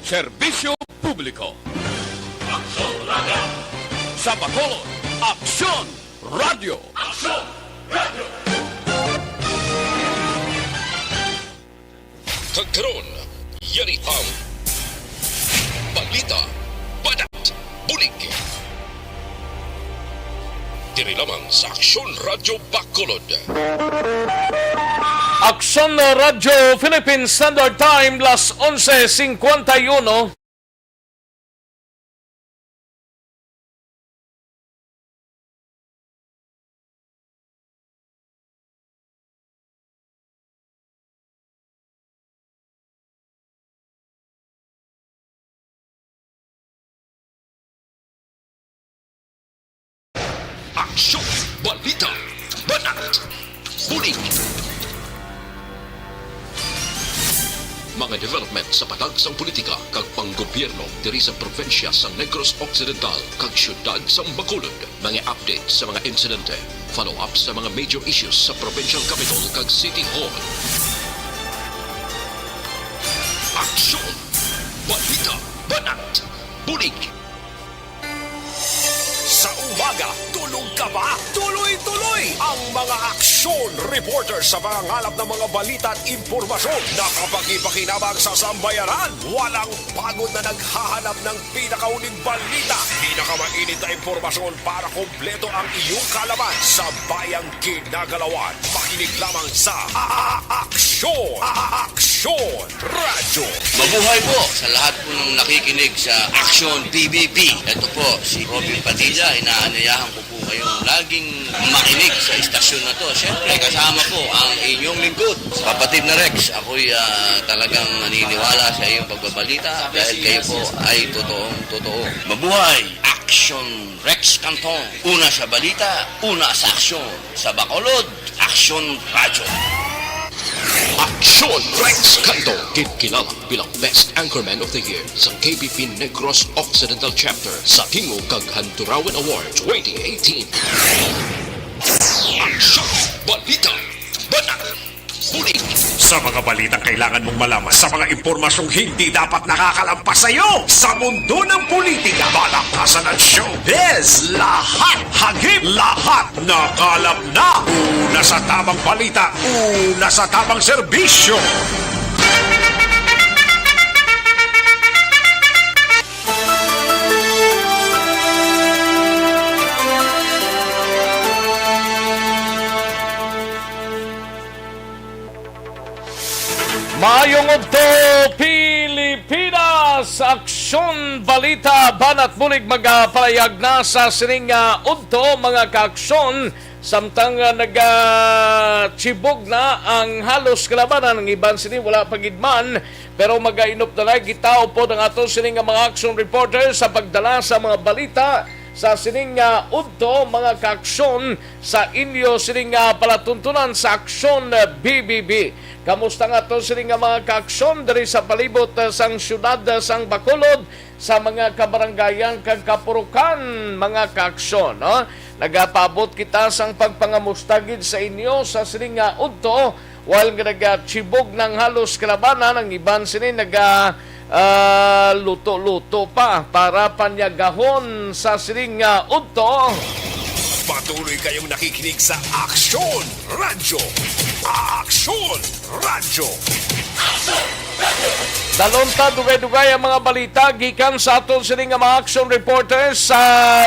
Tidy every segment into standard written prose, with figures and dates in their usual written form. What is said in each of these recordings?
Serbisyo Publiko. Aksyon Radio. Sa Bacolod, Aksyon Radio. Aksyon Radio. Kagkaroon, yari ang Balita, Banat, Bulig. Diri lamang sa Aksyon Radio Bacolod. Aksyon Radio Philippine Standard Time, las 11:51. Aksyon, Balita, Banat, Bulig. Mga development sa patagsang politika kag panggobyerno diri sa probinsya sa Negros Occidental kag syudad sa Bacolod. Mga update sa mga insidente, follow-up sa mga major issues sa provincial capital kag city hall. Aksyon, Balita, Banat, Bulig. Sa umaga, tulog ka ba? Tuloy-tuloy ang mga aksyon reporter sa mga ngalap ng mga balita at impormasyon na kapag-ipakinabang sa sambayaran. Walang pagod na naghahanap ng pinakauling balita. Pinakamainit na impormasyon para kompleto ang iyong kalaman sa bayang kinagalawan. Makinig lamang sa Aksyon! Aksyon Radio! Mabuhay po sa lahat po ng nakikinig sa Aksyon PBB. Ito po si Robin Padilla. Inaanayahan ko po kayong laging makinig sa istasyon na to. Siyempre, kasama po ang inyong lingkod. Kapatid na Rex, ako'y talagang naniniwala sa iyong pagbabalita dahil kayo po ay totoong-totoo. Mabuhay! Aksyon Rex Cantong. Una sa balita, una sa aksyon. Sa Bacolod, Aksyon Radio. Aksyon Rex Cantong, kilala bilang Best Anchorman of the Year sa KBP Negros Occidental Chapter sa Tingog kag Hanturawan Award 2018. Aksyon, Balita, Banat, Bulig. Sa mga balitang kailangan mong malaman, sa mga impormasyong hindi dapat nakakalampas sa iyo, sa mundo ng politika, balakasan at showbiz, lahat, hagip, lahat, nakalap na. Una sa tamang balita, una sa tamang serbisyo. Mayong Udto, Pilipinas! Aksyon, Balita, Banat, Bulig magapalayag na sa sining Udto, mga kaaksyon. Samtang nagachibog na ang halos kalabanan ng iban sini, wala pagidman. Pero magainop na lang, gitao po ng ato sining mga action reporters sa pagdala sa mga balita sa sining Udto, mga kaaksyon sa inyo sining palatuntunan sa Aksyon BBB. Kamusta nga to sining mga kaaksyon dari sa palibot sang syudad sang Bacolod sa mga kabarangayan kag kapurukan, mga kaaksyon, no? Nagapabot kita sang pagpangamustagid sa inyo sa sining Udto while nagachibog ng halos kalabanan ang iban sini luto-luto pa para panyagahon sa sining Udto. Patuloy kayong nakikinig sa Aksyon Radio. Aksyon Radio. Dalonta dugay-dugay ang mga balita gikan sa aton sining mga action reporters sa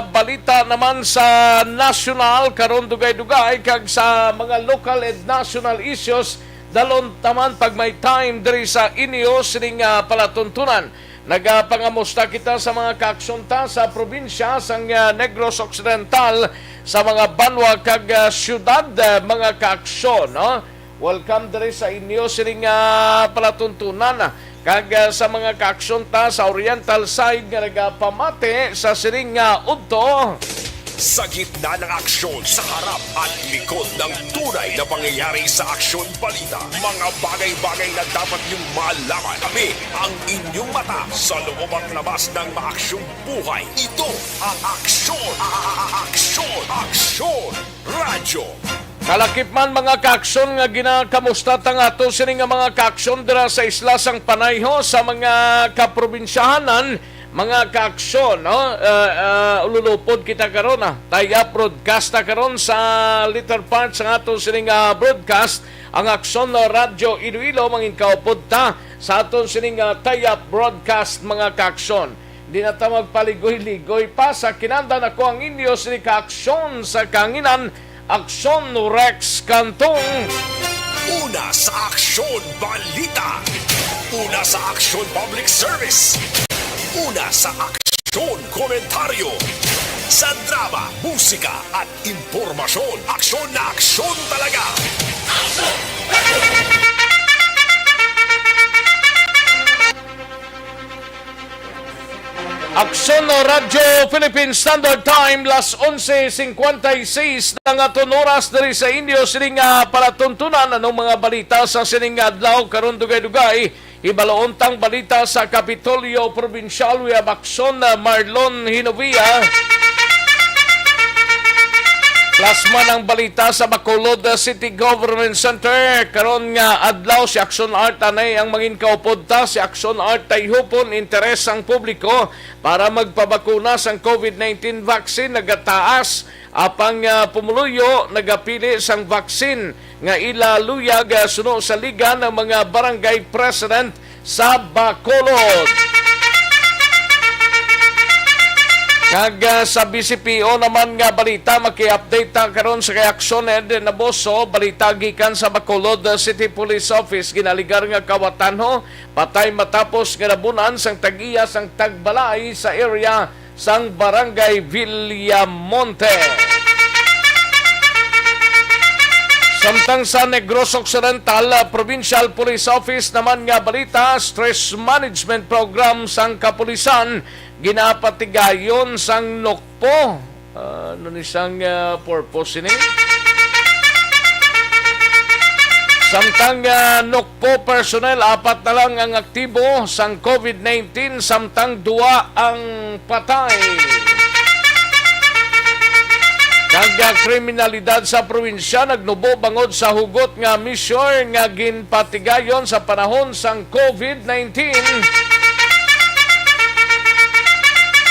balita naman sa national karon dugay-dugay kag sa mga local and national issues dalon taman pag may time diri sa inyo sining palatuntunan. Nagapangamusta kita sa mga kaaksyon sa probinsya sang Negros Occidental sa mga banwa kag syudad, mga kaaksyon, no? Welcome diri sa inyo sining palatuntunan kag sa mga kaaksyon sa oriental side nga nagapamate sa sining Udto. Sa gitna ng aksyon, sa harap at likod ng tunay na pangyayari sa Aksyon Balita, mga bagay-bagay na dapat niyong malaman. Kami ang inyong mata sa loob at labas ng maaksyong buhay. Ito ang Aksyon! Aksyon! Aksyon! Radyo! Kalakip man mga kaaksyon nga ginakamusta tang ato sini nga mga kaaksyon dira sa isla sang Panayho sa mga kaprobinsyahanan, mga kaaksyon, no? Ululupod kita karon taya broadcast ta karon sa later part sa ato sini nga broadcast ang Aksyon na Radyo Iloilo mangin kaupod ta sa aton sini nga taya broadcast mga kaaksyon. Di na ta magpaligoy-ligoy pa sa kinandan ako ang inyo sini kaaksyon sa kanginan Aksyon Rex Cantong. Una sa Aksyon Balita. Una sa Aksyon Public Service. Una sa Aksyon Komentaryo. Sa drama, musika at impormasyon. Aksyon na aksyon talaga. Aksyon na Radyo Philippine Standard Time, las 11:56 ng aton oras diri sa inyo sining palatuntunan anong mga balita sa sining adlaw karon dugay-dugay. Ibaloontang balita sa Kapitolyo Provincial wi Aksyon na Marlon Hinovia. Plasma ng balita sa Bacolod City Government Center. Karon nga adlaw si Aksyon Art anay ang mangin kaupod ta. Si Aksyon Art tay hupon interes ang publiko para magpabakuna sang COVID-19 vaccine. Nagataas apang pumuluyo nagapili sang vaccine nga ilaluyag suno sa liga ng mga barangay president sa Bacolod. Kag sa BCPO naman nga balita maki-update ta karon sa kay Aksyon Ed Naboso, balita gikan sa Bacolod City Police Office ginaligar nga kawatanho patay matapos nga nabunan sang tagiya sang tagbalay sa area sang barangay Villamonte. Samtang sa Negros Occidental Provincial Police Office naman nga balita, stress management program sang kapulisan ginapatigayon sang nokpo. Ano ni sang purpose ini? Samtang nokpo personnel, 4 na lang ang aktibo sang COVID-19, samtang 2 ang patay. Kag kriminalidad sa probinsya nagnubo bangod sa hugot nga measure nga ginpatigayon sa panahon sang COVID-19.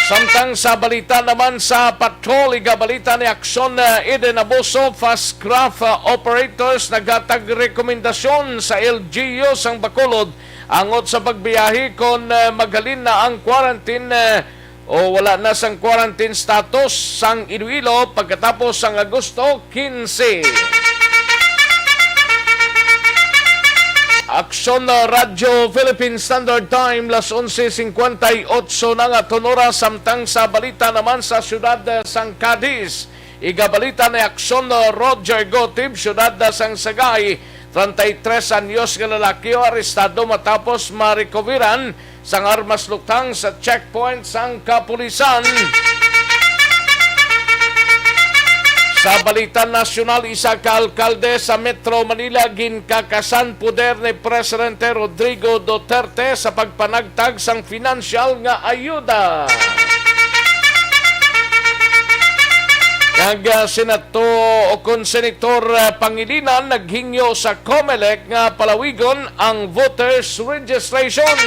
Samtang sa balita naman sa patrol, igabalita ni Aksyon Eden Abuso, fast craft operators naghatag rekomendasyon sa LGU sang Bacolod angot sa pagbiyahe kon maghalin na ang quarantine o wala na sang quarantine status sang Iloilo pagkatapos sang Agosto 15. Aksyon na Radyo Philippine Standard Time, las 11:58 na nga tonora samtang sa balita naman sa siyudad sang Cadiz. Igabalita ni Aksyon na Roger Gotib, siyudad sang Sagay, 33 anyos nga lalaki o arestado matapos marikoveran sang armas lutang sa checkpoint sang kapulisan. Sa balita nasyonal, isa ka alkalde sa Metro Manila ginkakasan poder ni Presidente Rodrigo Duterte sa pagpanagtag sang financial nga ayuda. Kag Senato o Senator Pangilinan naghingyo sa COMELEC nga palawigon ang voters registration.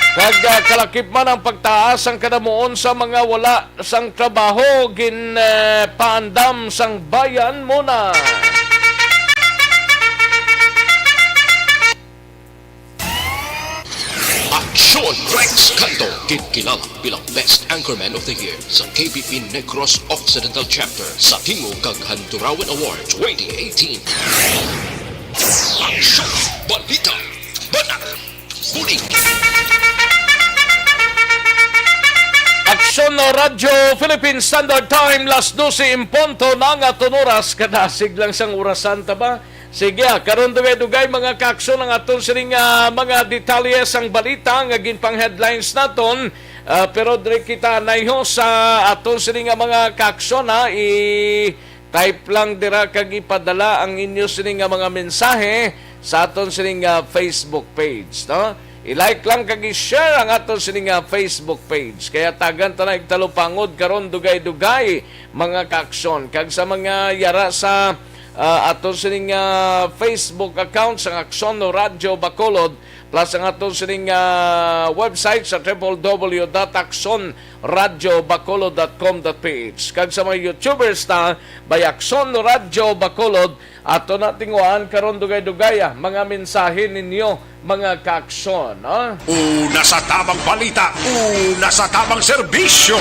Kag kalakip man ang pagtaas ang kadamuon sa mga wala sang trabaho ginpaandam sang bayan muna. Aksyon Rex Cantong, kinilala bilang Best Anchorman of the Year sa KBP Negros Occidental Chapter sa Tingog kag Handurawan Award 2018. Aksyon Balita, Banat, Bulig. Aksyon na Radyo Philippine Standard Time, las 12 imponto na nga tonoras, kadasig lang sang orasan ta ba? Sige, karon dugay-dugay mga kaaksyon ang aton sining mga detalye sang balita nga ginpang headlines naton. Pero dire kita naiho sa aton sining mga kaaksyon i-type lang dira kag ipadala ang inyo sining mga mensahe sa aton sining Facebook page, no? I-like lang kag i-share ang aton sining Facebook page. Kaya tagan ta na igtalupangod karon dugay-dugay mga kaaksyon. Kag sa mga yara sa aton sining Facebook account sa Aksyon Radyo Bacolod plus ang aton sining website sa www.aksonradyobacolod.com.ph. Kag sa mga YouTubers ta by Aksyon Radyo Bacolod ato na tinguan karon dugay-dugay mga mensahe ninyo mga kaaksyon. Una sa tamang balita, una sa tamang serbisyo.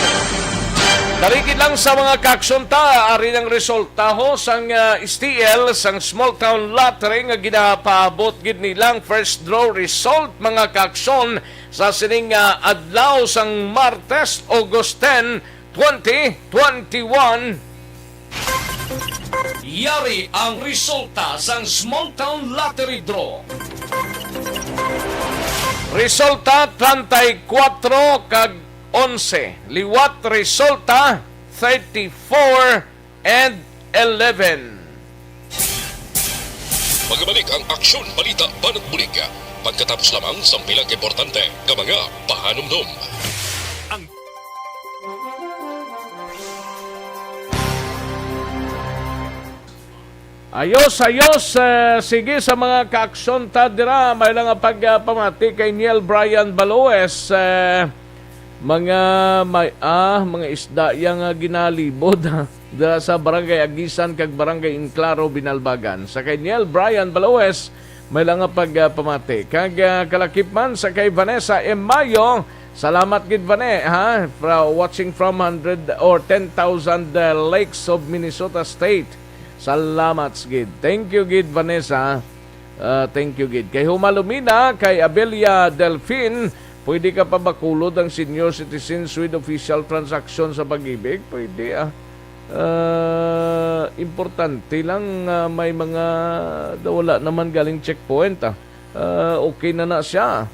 Darigid lang sa mga kaaksyon ta, ari ang resulta ho sang STL, sang Small Town Lottery nga ginapaabot gid nilang first draw result mga kaaksyon sa sining adlaw sang Martes, August 10, 2021. Yari ang resulta sang Small Town Lottery Draw. Resulta 34 kag 11. Liwat resulta 34 and 11. Magbalik ang Aksyon Balita Banat Bulig. Pagkatapos lamang sa pilang importante nga mga pahanumdum. Ayos, sige sa mga kaaksyon ta dira, may lang pagpamati kay Niel Brian Baloes, mga isda yang ginalibod dira sa Barangay Agisan kag Barangay Inclaro, Binalbagan. Sa kay Niel Brian Baloes, may lang pagpamati kag kalakipman sa kay Vanessa M. Mayo. Salamat gid Vane watching from 100 or 10,000 lakes of Minnesota State. Salamat gid. Thank you gid Vanessa. Thank you gid. Kay Humalumina, kay Abelia Delfin, pwede ka pa bakulod ang senior citizens with official transaction sa pag-ibig? Pwede importante lang may mga wala naman galing checkpoint okay na siya.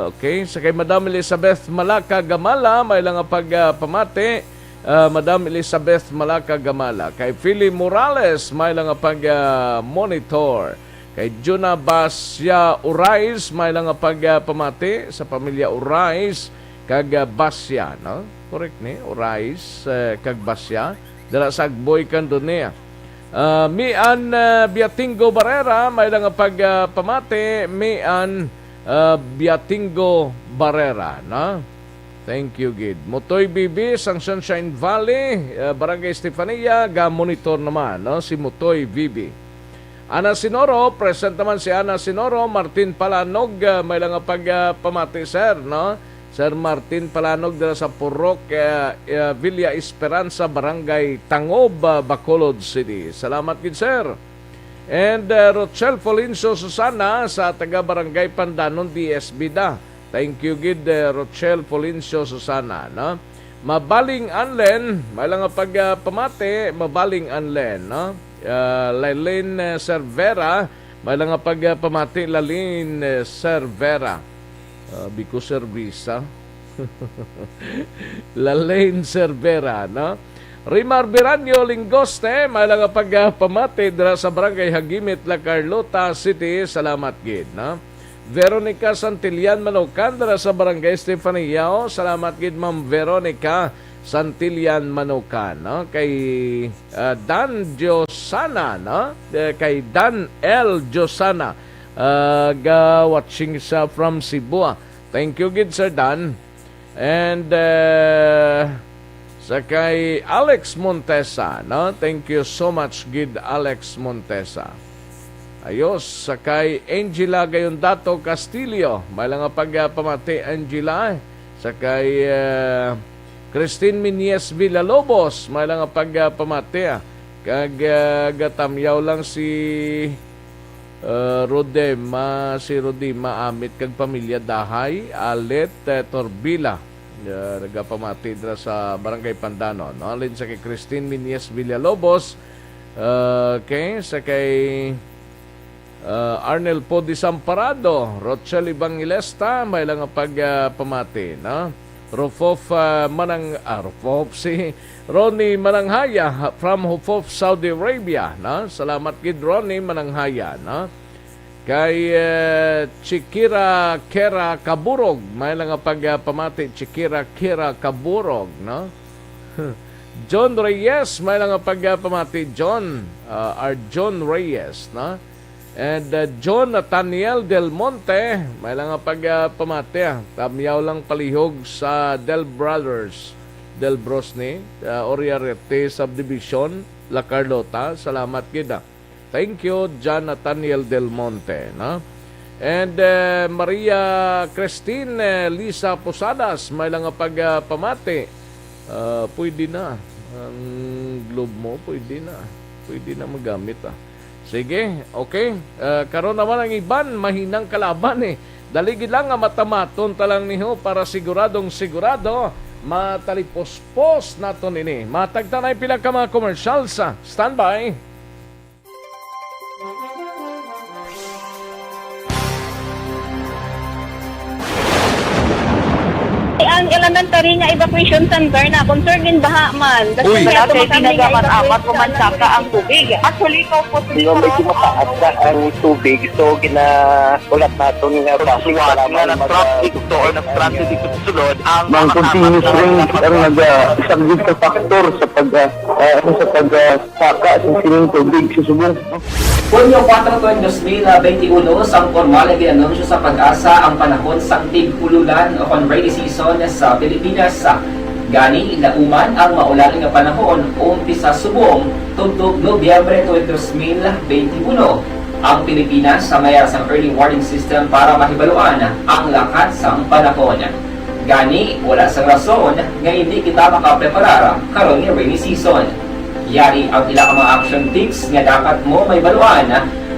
Okay, sa kay Madam Elizabeth Malaka Gamala, may lang pagpamati. Madam Elizabeth Malaka Gamala. Kay Philly Morales, may lang monitor. Kay Juna Basya Urais, may lang pamati sa pamilya Urais kag Basya, no? Correct ni Urais kag Basya. Dala sa Agboy Candonia. Mian Biatingo Barrera, may lang pamati. Mian Biatingo Barrera, no? Thank you, Gid. Motoy Bibi, sang Sunshine Valley, Barangay Estefania, ga-monitor naman, no? Si Motoy Bibi. Ana Sinoro, present naman si Ana Sinoro. Martin Palanog, may lang pagpamati, sir, no? Sir Martin Palanog dala sa Purok, Villa Esperanza, Barangay Tangob, Bacolod City. Salamat, Gid, sir. And Rochelle Folinso Susana sa taga-Barangay Pandanon, DSB da. Thank you, Gid, Rochelle Polincio Susana, no? Mabaling Anlen, may lang pagpamati, Mabaling Anlen, no? Lailin Cervera, may lang pagpamati, Lalin Cervera. Biko Servisa. Lalin Cervera, no? Rimar Biranyo Lingoste, may lang pagpamati dira sa Barangay Hagimit, La Carlota City. Salamat, Gid, no? Veronica Santillan Manukan dara sa Barangay Estefania. Salamat gid Ma'am Veronica Santillan Manukan, no? Kay Dan Josana, no? Kay Dan L Josana ga watching sa from Cebu. Thank you gid Sir Dan. And sa kay Alex Montesa, no? Thank you so much gid Alex Montesa. Ayos, sa kay Angela Gayondato Castillo, may lang pagpamati Angela. Sa kay Christine Minies Villalobos, may lang pagpamati. Kag gatamyaw lang si Rodema Amit kag pamilya Dahay, Alet Torbila. Nagapamati dira sa Barangay Pandanon. No? Alin sa kay Christine Minies Villalobos, okay, sa kay Arnel Po Disamparado, Rochelle Evangelista, may lang pagpamati, no? Rufof si Ronnie Mananghaya from Rufof, Saudi Arabia, no? Salamat gid Ronnie Mananghaya, no? Kay Chikira Kera Kaburog, may lang nga pagpamati Chikira Kera Kaburog, no? John Reyes, may lang nga pagpamati John John Reyes, no? And John Nathaniel Del Monte, may lang nga pagpamati, tamyaw lang palihog sa Del Brothers, Del Brosni, Oriarete Subdivision, La Carlota. Salamat kita. Thank you, John Nathaniel Del Monte, no? And Maria Christine Lisa Posadas, may lang nga pagpamati. Pwede na. Ang globe mo, pwede na. Pwede na magamit, Sige, okay. Karon naman ang iban, mahinang kalaban, Daligid lang nga matamaton talang niho para siguradong sigurado matalipospos naton ini. Matagtanay pila ka mga commercial sa standby. Ang elementary nga evacuation center na concern din baha man. Uy, Kasi tinagaman apat kumansaka ang tubig. Actually, ito po Yung medyo mataas na ang tubig, so ginaulat natin nga kasuwat nga nag-traffic to or nag-transit dito sa sulod ang mga continuous rains ang nag-subject sa factor sa pagsaka sa sining tubig sa subong. Hunyo 4, 2021, sang formal na ginanunsyo sa pag-asa ang panahon sa tig-ululan o rainy season sa Pilipinas. Gani, nauman ang maulan nga panahon umpisa subong tugtog Nobyembre 2021. Ang Pilipinas sa mayroon sang early warning system para mahibaluan ang lakat sang panahon. Gani, wala sang rason nga hindi kita makapreparar karon nga rainy season. Yari ang ilang mga action tips nga dapat mo may baluan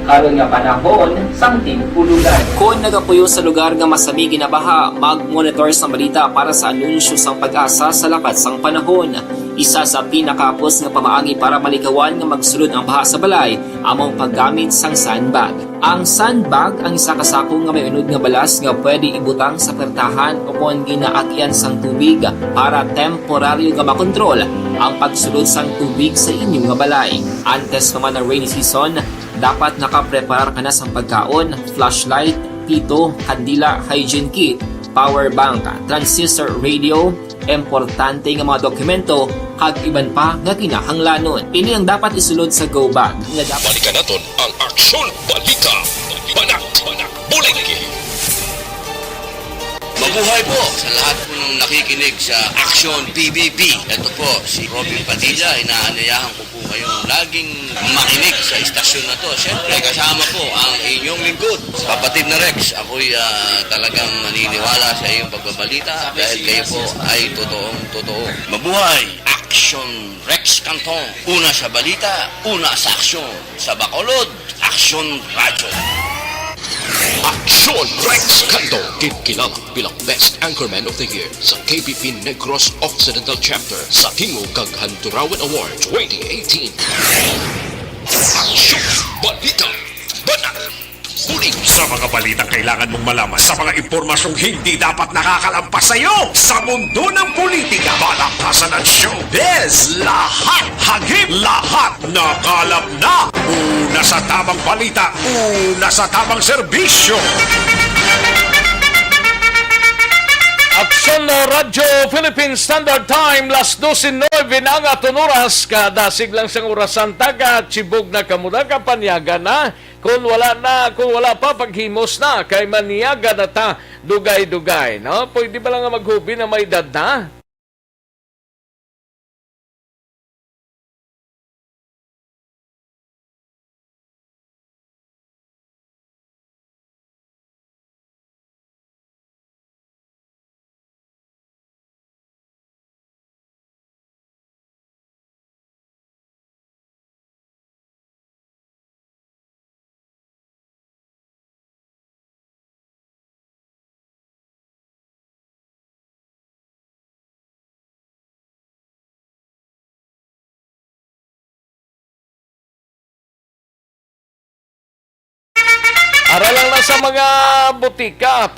karon nga panahon sang tig-ululan. Kung nagapuyo sa lugar nga masami ginabaha, mag-monitor sa balita para sa anunsyo sang pag-asa sa lakat sang panahon. Isa sa pinakapos nga pamaagi para malikawan nga magsulod ang baha sa balay, among paggamit sang sandbag. Ang sandbag ang isa kasako nga may unod nga balas nga pwede ibutang sa pertahan upon ginaagyan sang tubig para temporaryo nga makontrol ang pagsulod sang tubig sa inyong nga balay. Antes naman ng rainy season, dapat nakapreparar ka na sa pagkaon, flashlight, pito, kandila, hygiene kit, power bank, transistor radio, importante nga mga dokumento, kag iban pa nga kinahanglanon. Ini ang dapat isulod sa go bag. Nga dapat Balikan naton ang Aksyon Balita. Banat, Bulig. Mabuhay po sa lahat po ng nakikinig sa Aksyon PBB. Ito po, si Robin Padilla. Inaanyayahan ko po kayong laging makinig sa istasyon na to. Siyempre, kasama po ang inyong lingkod. Kapatid na Rex, ako'y talagang naniniwala sa iyong pagbabalita dahil kayo po ay totoo. Mabuhay! Aksyon Rex Cantong. Una sa balita, una sa aksyon. Sa Bacolod, Aksyon Radyo. Aksyon Rex Cantong, kilala bilang Best Anchorman of the Year sa KBP Negros Occidental Chapter sa Tingog kag Hanturawan Award 2018. Aksyon Balita. Banat. Bulig. Sa mga balitang kailangan mong malaman, sa mga impormasyong hindi dapat nakakalampas sa iyo, sa mundo ng politika, balakasan at showbiz, lahat hagip, lahat nakalap na. Una sa tamang balita, una sa tamang serbisyo. Aksyon Radyo Philippine Standard Time, las 12:09 na nga oras, kadasig lang sang orasan taga, chibog na kamuda kapanyaga na. Kung wala pa paghimos na kay maniyaga na ta dugay-dugay, no? Pwede ba lang nga maghubi na may edad na? Para lang na sa mga butika,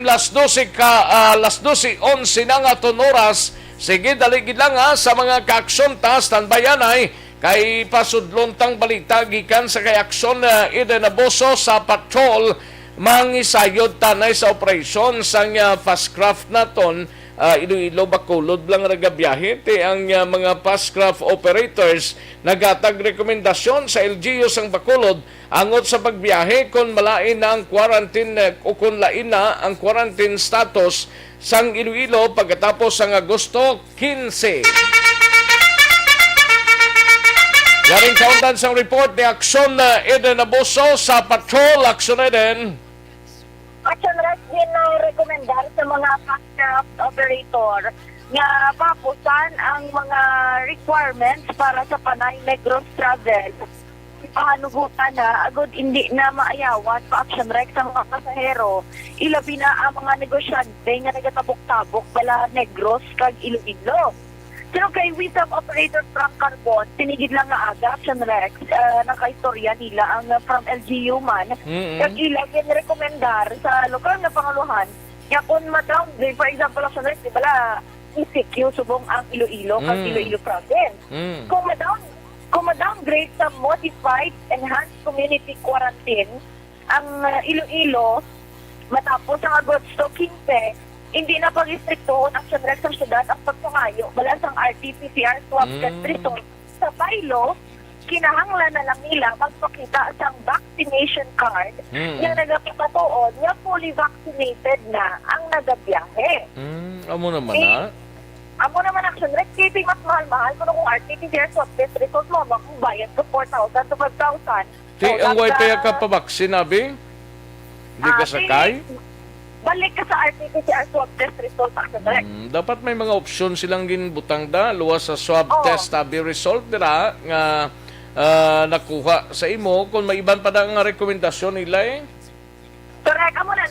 Las 12:11 na nga tonoras. Sige, daligid lang ha sa mga kaaksyon ta, standbyan ay kay pasudlon tang balita gikan sa kay Aksyon Eden Aboso sa patrol mangisayod tanay sa operasyon sang fast craft naton Iloilo Bacolod lang nagabiyahe ti ang mga fast craft operators nagatag rekomendasyon sa LGU sang Bacolod angot sa pagbiyahe kung malain na ang quarantine o kung lain na ang quarantine status sang Iloilo pagkatapos sang Agosto 15. Yaring kaundan sang report ni Aksyon Eden Aboso sa patrol. Aksyon Eden. Action Rest din na rekomendar sa mga fast craft operator nga papusan ang mga requirements para sa Panay Negros travel. Ipahanugutan na agad hindi na maayawan pa Action Rex sa mga pasahero. Ilabi na ang mga negosyante nga nagatabok-tabok bala Negros kag Iloilo. Pero kay Wisdom Operator Frank Carbon, tinigid lang nga aga, Action Rex, nakaistorya nila ang from LGU man. Kag ilang yan rekomendar sa lokal na panguluhan, nga kung ma-downgrade, for example, Action Rex, di bala, ECQ, subong ang Iloilo, kag Iloilo province. Kung ma-downgrade sa Modified Enhanced Community Quarantine, ang Iloilo, matapos ang Agosto 15, hindi na pag-istriktoon ang Action Rex sa syudad ang pagpangayo balas ang RT-PCR swab test result. Sa bylaw, kinahanglan na lang nila magpakita sa vaccination card na nagapapatuon na fully vaccinated na ang nagabiyahe. Amo naman ha? Amo naman Action Rex, kaya mas mahal-mahal kung RT-PCR swab test result mo, bayad ko 4,000 to 5,000. Ti, ang wifi ka pa vaccine, abi? Hindi ka sakay? Balik ka sa RT-PCR swab test result, Action Rex. Dapat may mga opsyon silang ginbutang da luwas sa swab test abi result dira nga nakuha sa imo kung may iban pa da nga rekomendasyon nila eh. Correct. Amo na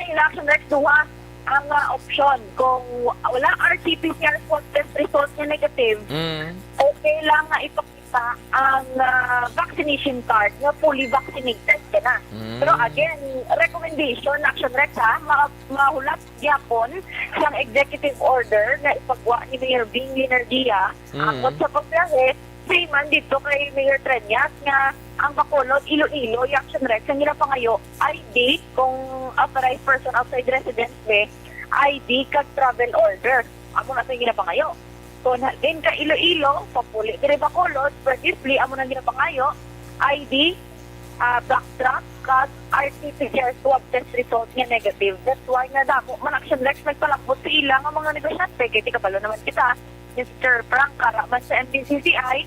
yung Action Rex duha ang option. Kung wala RT-PCR swab test result na negative, okay lang nga ipakita ang vaccination card na fully vaccinated ka na. Pero again, recommendation, Action Rex ha, mahulap gyapon sa executive order na ipagwa ni Mayor Bing Linergia angkot sa pagbiyahe, same man dito kay Mayor Trenyas nga ang Bacolod, Iloilo, Action Rex, ang nila pangayo, ID, kung authorized person outside residence may, ID kag travel order. Amo na ito yung ginapangayo. So, din ka Iloilo, papuli, dire Bacolod, previously, amo na ginapangayo, ID, backtrack, kag RT-PCR swab test result nga negative. That's why nga damo, man Action Rex nagpalakbot sa ilang ang mga negosyante, kaya kabalo naman kita, Mr. Frank Karaman sa MPCCI,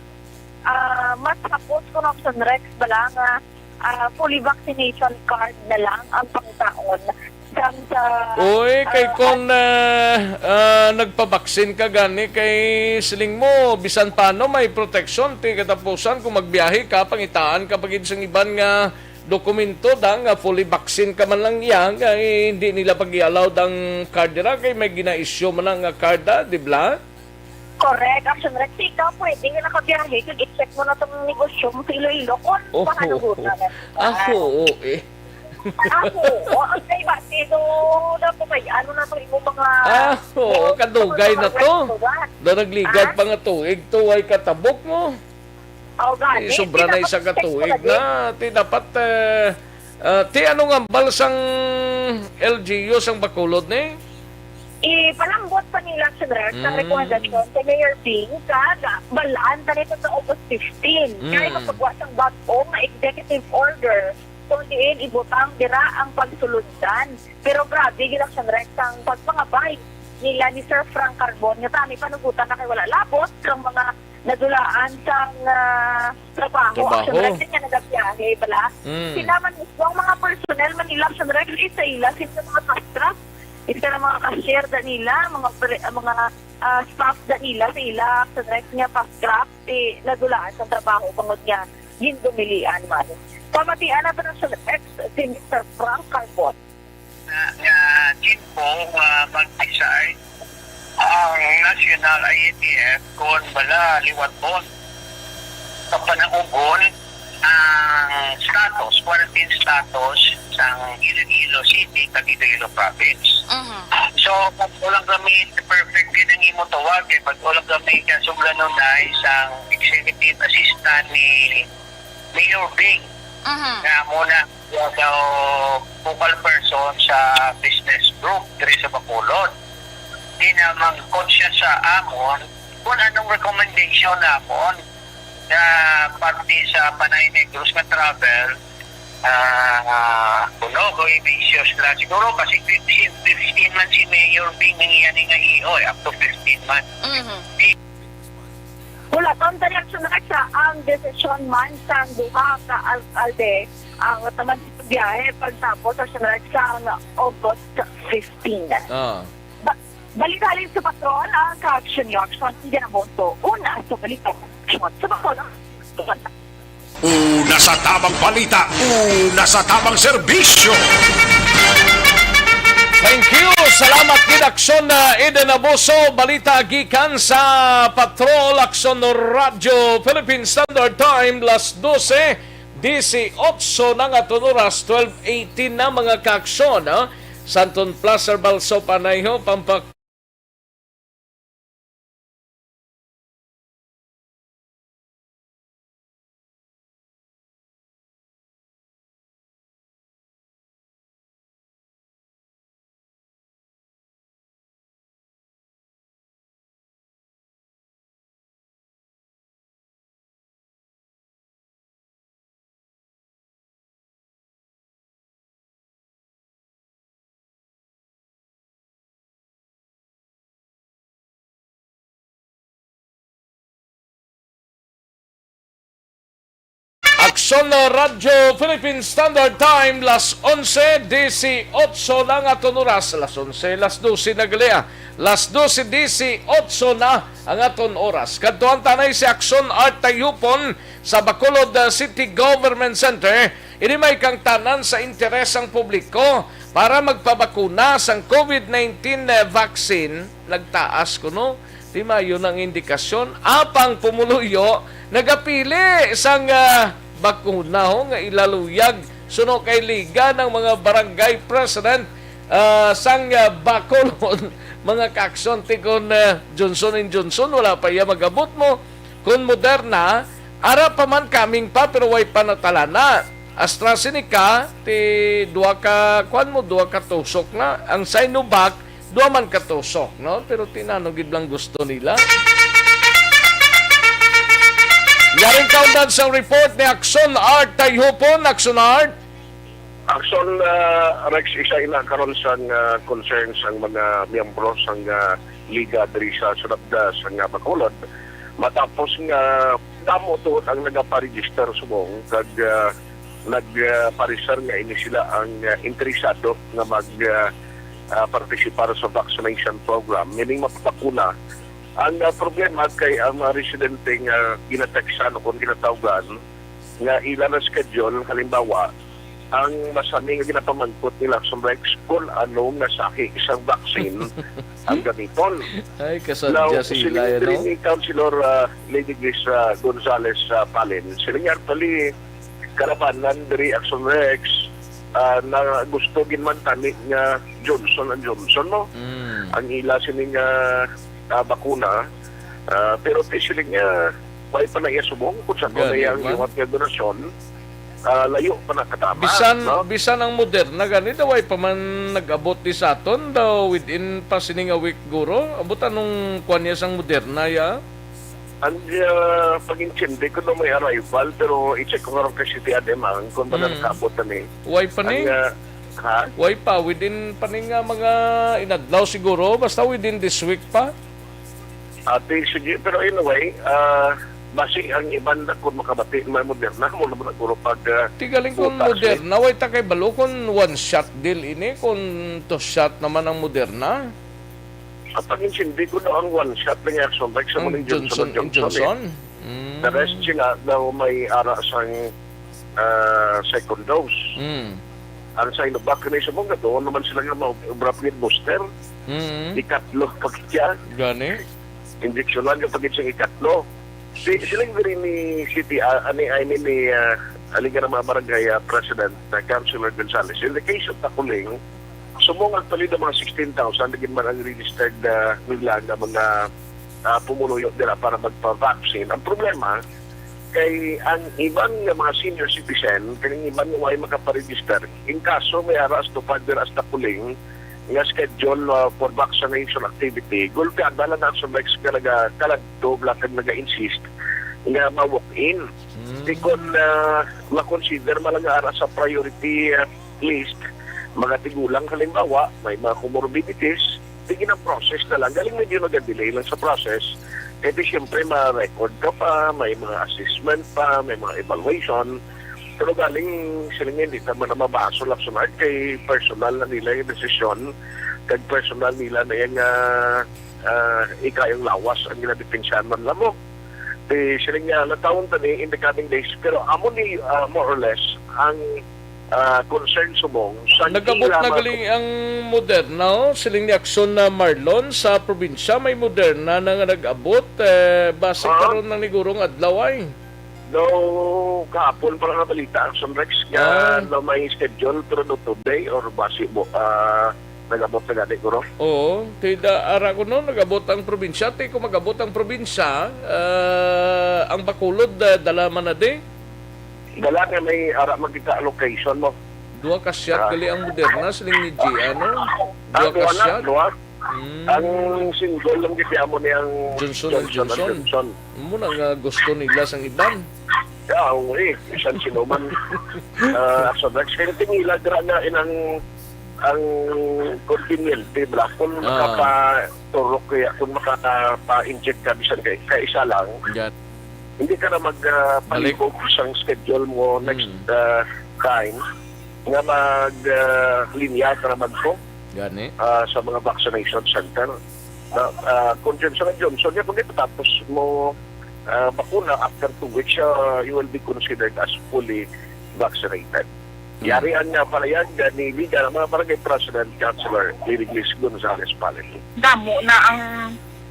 mas tapos kung Action Rex bala nga fully vaccination card na lang ang pangtaon Uy, kay kung nagpabaksin ka gani kay siling mo, bisan paano may protection, ti katapusan kung magbiyahe ka, pangitaan ka pagid sa iban nga dokumento da nga fully vaccine ka man lang yan, kay hindi nila pag-i-allow ang card nila, kay may gina-issue man ang card da, di ba? Correct. Action Rex, ikaw pwede nga nakabiyahe, kung i-check mo na itong negosyo mo sa Iloilo, kung pahanugutan na. Ako, eh. Ang say ba, dito na po may ano na ito yung mga... kadugay na to. Da nagligad pa nga tuig, to ay katabok mo. Sobra na isang katuig na. Ti dapat, ti anong ambal sang LGU sang Bacolod ni? Ipalambot pa nila Action Rex sa rekomendasyon sa Mayor Bing kada balaan pa nito sa August 15. Kaya kapagwa sang bago na executive order, so diin ibutang dira ang pagsulundan. Pero grabe, Action Rex ang pagpangabay nila ni Sir Frank Carbon nga tani panugutan na kay wala labot kang mga nadulaan sang trabaho. Action Rex nga nagabiyahe bala. Sila man mismo ang mga personnel man nila Action Rex isa ila sila mga pastra. Isa na mga cashier da nila, mga staff da nila sa ila Action Rex nga pastra nadulaan sa trabaho pangod nga gindumilian man. Pamatian na ito sa si Mr. Frank Carbon. Nga Cintong mag-decide ang National IATF kung bala liwat po sa panaugon ang status, quarantine status sa Iloilo City, Iloilo Province. So, pag walang gamit, perfect din ang imo tawag. Pag walang gamit, yan suglanon na isang executive assistant ni Mayor Bing. Na muna daw focal person sa business group diri sa Bacolod. Di namang coach siya sa amon kung anong recommendation namon na parte sa Panay Negros nga travel kuno ko i-vicious lang siguro kasi 15 months si Mayor Bing nangyayari nga iyo up to 15 months. Wala tong direksyon na sa ang desisyon man sa duha ka alkalde ang tamad sa biyahe pagtapos sa sunod sa August 15. Balikalin sa patron ang Aksyon Aksyon hindi na moto. Una sa balita Aksyon sa Bacolod. Una sa tamang balita, una sa tamang serbisyo. Thank you. Salamat gid Aksyon na Eden Abuso. Balita gikan sa Patrol Aksyon Radio Philippine Standard Time las 12:18 na nga oras 12:18 na mga kaaksyon. Santon Plaza Balso Panayho Pampak Aksyon na Radyo Philippine Standard Time las 11:18 na nga aton oras. Las 11, las 12 na galia. Las 12:18 na ang aton oras. Kadtuan tanay si Aksyon Art Tayupon sa Bacolod City Government Center. Ini may kang tanan sa interes ang publiko para magpabakuna sa COVID-19 vaccine. Nagtaas ko no. Di mayon ang indikasyon. Apang pumuluyo nagapili sang bakuna ho nga ilaluyag suno kay liga ng mga barangay president sang Bacolod mga kaaksyon ti kon Johnson & Johnson wala pa iya magabot mo kun Moderna ara pa man kaming pa pero way panatalana AstraZeneca ti duha ka tusok na ang Sinovac duha man ka tusok no pero tinanong gid lang gusto nila. Yaring kaundan sa report ni Aksyon Art Tayhupon. Aksyon Art. Aksyon Rex isa ina karon sa concerns ang mga miyembro sa liga diri sa sulod sa Bacolod matapos nga damo tuot ang nagaparegister subong kag nagparegister nga ini sila ang interesado nga mag participar sa vaccination program meaning mapapakuna. Ang problema kay ang residente nga ginateksan o kung ginatawagan nga ilan na schedule, halimbawa, ang masami nga ginapamangkot nila sa Rex kung anong nasahi isang vaccine ang gamiton. Ay, kasadya sila yan, no? Ni Councilor Lady Grace Gonzales Palin, sila nga actually karabanan dari Action Rex na gusto ginmantanit nga Johnson & Johnson, no? Ang ila sining bakuna pero officially nga may pa na isubong kung sa kung yung iwat nga donasyon layo pa nakatama bisan ang Moderna ganito way pa man nag-abot di sa aton daw within pa sining a week guro abot anong kuan niya sang Moderna ya ang pag-intindi ko na may arrival pero i-check ko nga kasi ti Ademang kung ba nakabot na ni way pa ni way pa within pa ni nga mga inadlaw siguro basta within this week pa. Sige, pero anyway, basi ang iban na kung makabati may Moderna, mo naman naguro pag... Tigaling kung Moderna, way ta kay balo kung one shot deal ini, kung two shot naman ang Moderna. At ang insindi ko na ang one shot na nga Action Rex sa muling Johnson & Johnson. The rest sila daw may ara sang second dose. Ang Sinovac na isa mong na doon naman sila nga rapid booster. Ikatlo pagkitya. Gani? Injection lang yung pag-itsang ikatlo. Silang rin ni City, ni Aliga ng mga barangay President Councilor Gonzales. In the case of Takuling, sumong actually ng mga 16,000, naging man ang registered nila na mga pumuluyo nila para magpa-vaccine. Ang problema, kay ang ibang mga senior citizen, kaning ibang nga ay makaparegister, in kaso may aras to pagdiras Takuling, nga schedule for vaccination activity, gulpi adala na sa next kalagdo, blakad naga-insist, nga ma-walk-in. Kung ma-consider malaga ara sa priority list, mga tigulang halimbawa, may mga comorbidities, tigin ang process na lang. Galing medyo nag-delay lang sa process. Kasi siyempre ma-record ka pa, may mga assessment pa, may mga evaluation. Pero galing sila nga hindi naman na mabaso lang sunod kay personal na nila yung desisyon, kay personal nila na yung ikayang lawas ang ginadipensyan man lang mo. Sila nga natawon tani in the coming days. Pero amo ni more or less ang concern sumong sa Nagabot na galing ang Moderna, siling ni Aksyon na Marlon sa probinsya, may Moderna na nga nag-abot, base karon ng nigurong adlaw ay. No, kahapon para nga balita ang Rex nga na may schedule pero no today or basi mo nagabot na gani ko no? Oo, tida ara ko no, nagabot ang probinsya. Tay kung magabot ang probinsya, ang Bacolod, dala man na di. Dala nga may ara magkita location mo. Dua kasyat gali ang Moderna, siling ni G, ano? Dua kasyat. Ang single lang kasi amo niyang Johnson. Muna nga gusto nila sang iban. Isang sinuman. So next kaya tingila dira nga inang ang convenient, diba? Kung makapaturok kaya, kung makapa-inject ka bisan kay isa lang, hindi ka na magpalikog sa schedule mo next time nga mag-linya ka naman po sa mga vaccination center. Kung Johnson, kung ito tapos mo bakuna after 2 weeks, you will be considered as fully vaccinated. Yarian nga pala yan, ni Liga ng mga barangay President Councilor Bulig Gonzales Palin. Damo na ang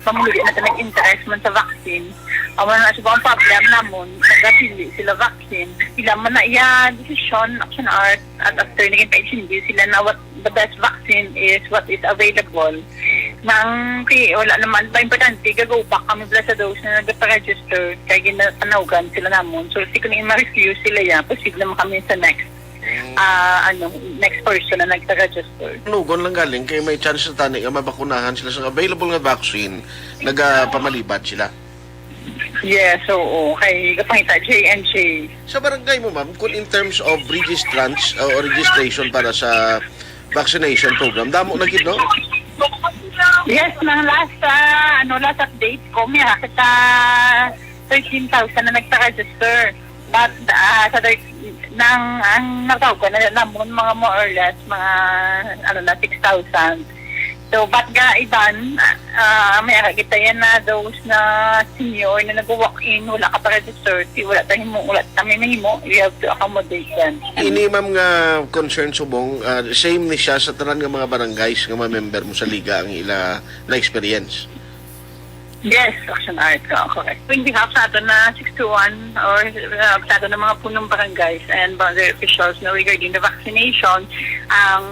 pamuli na nag-interest man sa vaccine. Ang na sa buong problem namon, nagapili sila vaccine. Sila man na iya decision, action art, at after naging ka-hindi sila na what the best vaccine is what is available. Nang wala naman pa importante, gagaw back kami pala sa dose na nagpa-register, kaya ginapanawagan sila namon. So, si kung ma-refuse sila yan, posible naman kami sa next person na nagta-register. Nugon lang galing kay may chance na tani nga mabakunahan sila sa available nga vaccine, nagapamalibat sila. Yes, oo. Kay kapangita, J&J. Sa barangay mo, ma'am, kung in terms of registrants o registration para sa vaccination program, damo na gid, no? Yes, nang last update ko, may kita 13,000 na nagta-register. But ang natawag ko na namon mga more or less mga 6,000. So but ga iban may kita yan na those na senior na nag-walk in, wala ka pa registered, wala kami mahimo, we have to accommodate them. Ini ma'am nga concern subong, same ni siya sa tanan nga mga barangays nga mga member mo sa liga ang ila na experience. Yes, action art ka, correct. In behalf sa ato na 621 or sa ato na mga punong barangays and barangay officials na regarding the vaccination,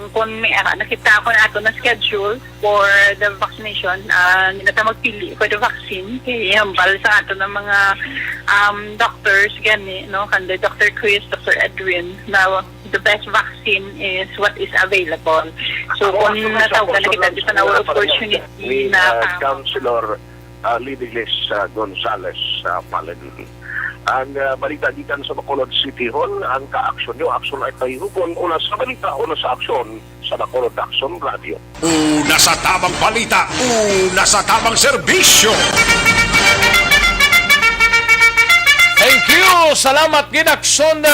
kung may nakita ko na ato na schedule for the vaccination, hindi na magpili for the vaccine, kaya hambal sa ato ng mga doctors, gani, no, kanda Dr. Chris, Dr. Edwin, na the best vaccine is what is available. So, kung natawag na kita, this is our opportunity na Councilor Lidiglis Gonzales Palin. Ang balita dikan sa Bacolod City Hall, ang ka-aksyon nyo, aksyon ay pahihubon, una sa balita, una sa aksyon, sa Bacolod Aksyon Radio. Una sa tamang balita, una sa tamang serbisyo. Thank you! Salamat ginaksyon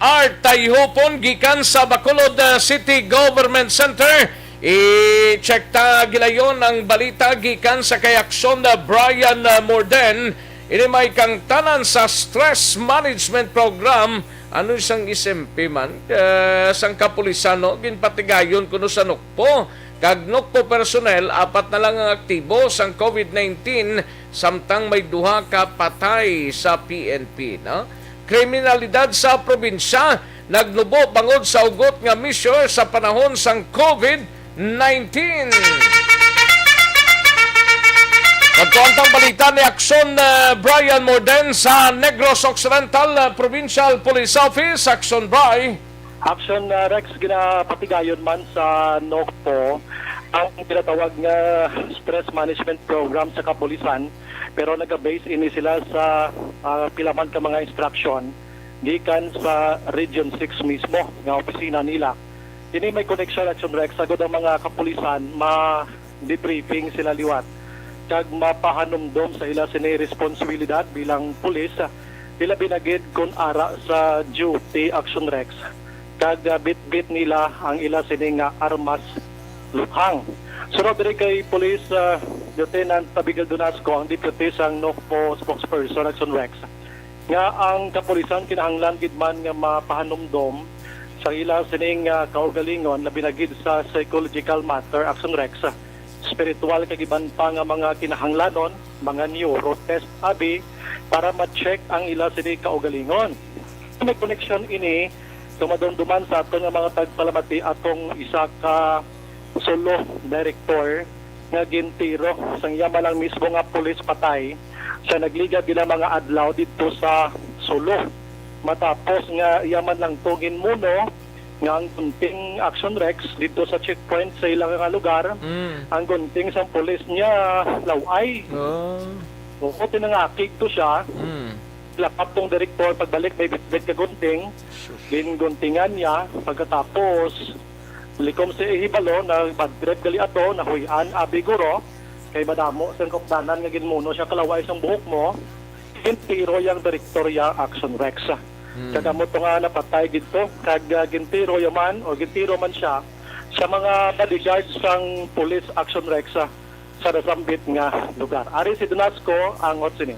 Art Tayhupon gikan sa Bacolod City Government Center. I-check ta gilayon ang balita gikan sa kay Aksyon na Brian Morden. Ini may kang tanan sa stress management program. Ano isang SMP man sang kapulisano ginpatigayon kuno sa nukpo kag NOCPO personnel, 4 na lang ang aktibo sang COVID-19 samtang may 2 ka patay sa PNP. No? Kriminalidad sa probinsya nagnubo bangod sa ugot nga measure sa panahon sang COVID-19. Pagkuantang balita ni Aksyon Brian Morden sa Negros Occidental Provincial Police Office. Aksyon Bri. Aksyon Rex, ginapatigayon man sa NOCPO ang tinatawag nga stress management program sa kapulisan, pero nag-base ini sila sa pilaman ka mga instruction gikan sa Region 6 mismo nga opisina nila. Ini may connection, Aksyon Rex, sagod ang mga kapulisan ma-debriefing sila liwat kag mapahanumdom sa ila sini responsibilidad bilang pulis sila binagid kun ara sa duty, Aksyon Rex, kag bit-bit nila ang ila sini nga armas luhang. Sunod diri kay Police Lieutenant Abigail Donasco, ang deputy sang NOCPO spokesperson, Aksyon Rex, nga ang kapulisan kinahanglan gid man nga mapahanumdom sa ila sining kaugalingon labi na gid sa psychological matter, Aksyon Rex, spiritual kagiban pa nga mga kinahanglanon, mga neuro test abi para ma-check ang ila sini kaugalingon. May connection ini tumadumduman sa aton nga mga tagpalamati atong isa ka solo director nga gintiro sang yaman lang mismo nga pulis patay sa nagliga bilang mga adlaw dito sa Solo. Matapos nga yaman lang tugin muno nga ang gunting, Aksyon Rex, dito sa checkpoint sa ilang nga lugar, ang gunting sa pulis niya laway. Oo, tinangakig to siya. Lapap tong direktor, pagbalik may bitbit ka gunting, ginguntingan niya, pagkatapos likom si Ihibalo na bad-trip gali ato, nahuyan abiguro, kay madamo sa kopdanan nga ginmuno siya kalaway sa buhok mo, gintiro yung direktor ya Aksyon Rex. Kagamot nga napatay dito, kag gintiro yaman o gintiro man siya sa mga bodyguards sang Police Aksyon Rex sa nasambit nga lugar. Ari si Donasco ang otsini.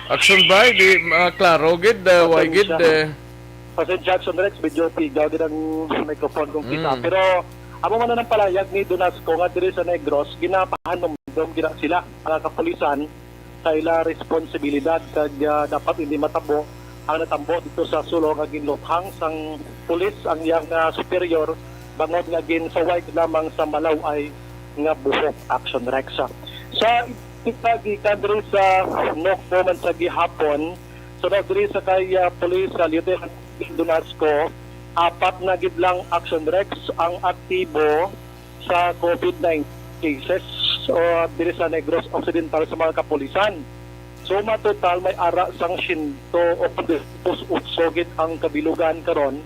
Aksyon Bri, di klaro gid, why gid. Pasensya, Aksyon Rex, medyo tigaw din ang microphone kong kita. Pero amo man na ng palayag ni Donasco nga diri sa Negros, ginapahanomdom gina sila ang kapulisan sa ila responsibilidad kag dapat hindi matabo ang natambo dito sa Sulo nga ginluthang sang pulis ang iyang superior bangod nga ginsaway lamang sa malaway nga buhok, Aksyon Rex. Sa gikan diri sa NOCPO man sa gihapon, sunod diri sa kay Police Lieutenant Donasco, 4 na gid lang, Aksyon Rex, ang aktibo sa COVID-19 cases diri sa Negros Occidental sa mga kapulisan. So matotal may ara sang 100 o 18 gid ang kabilugan karon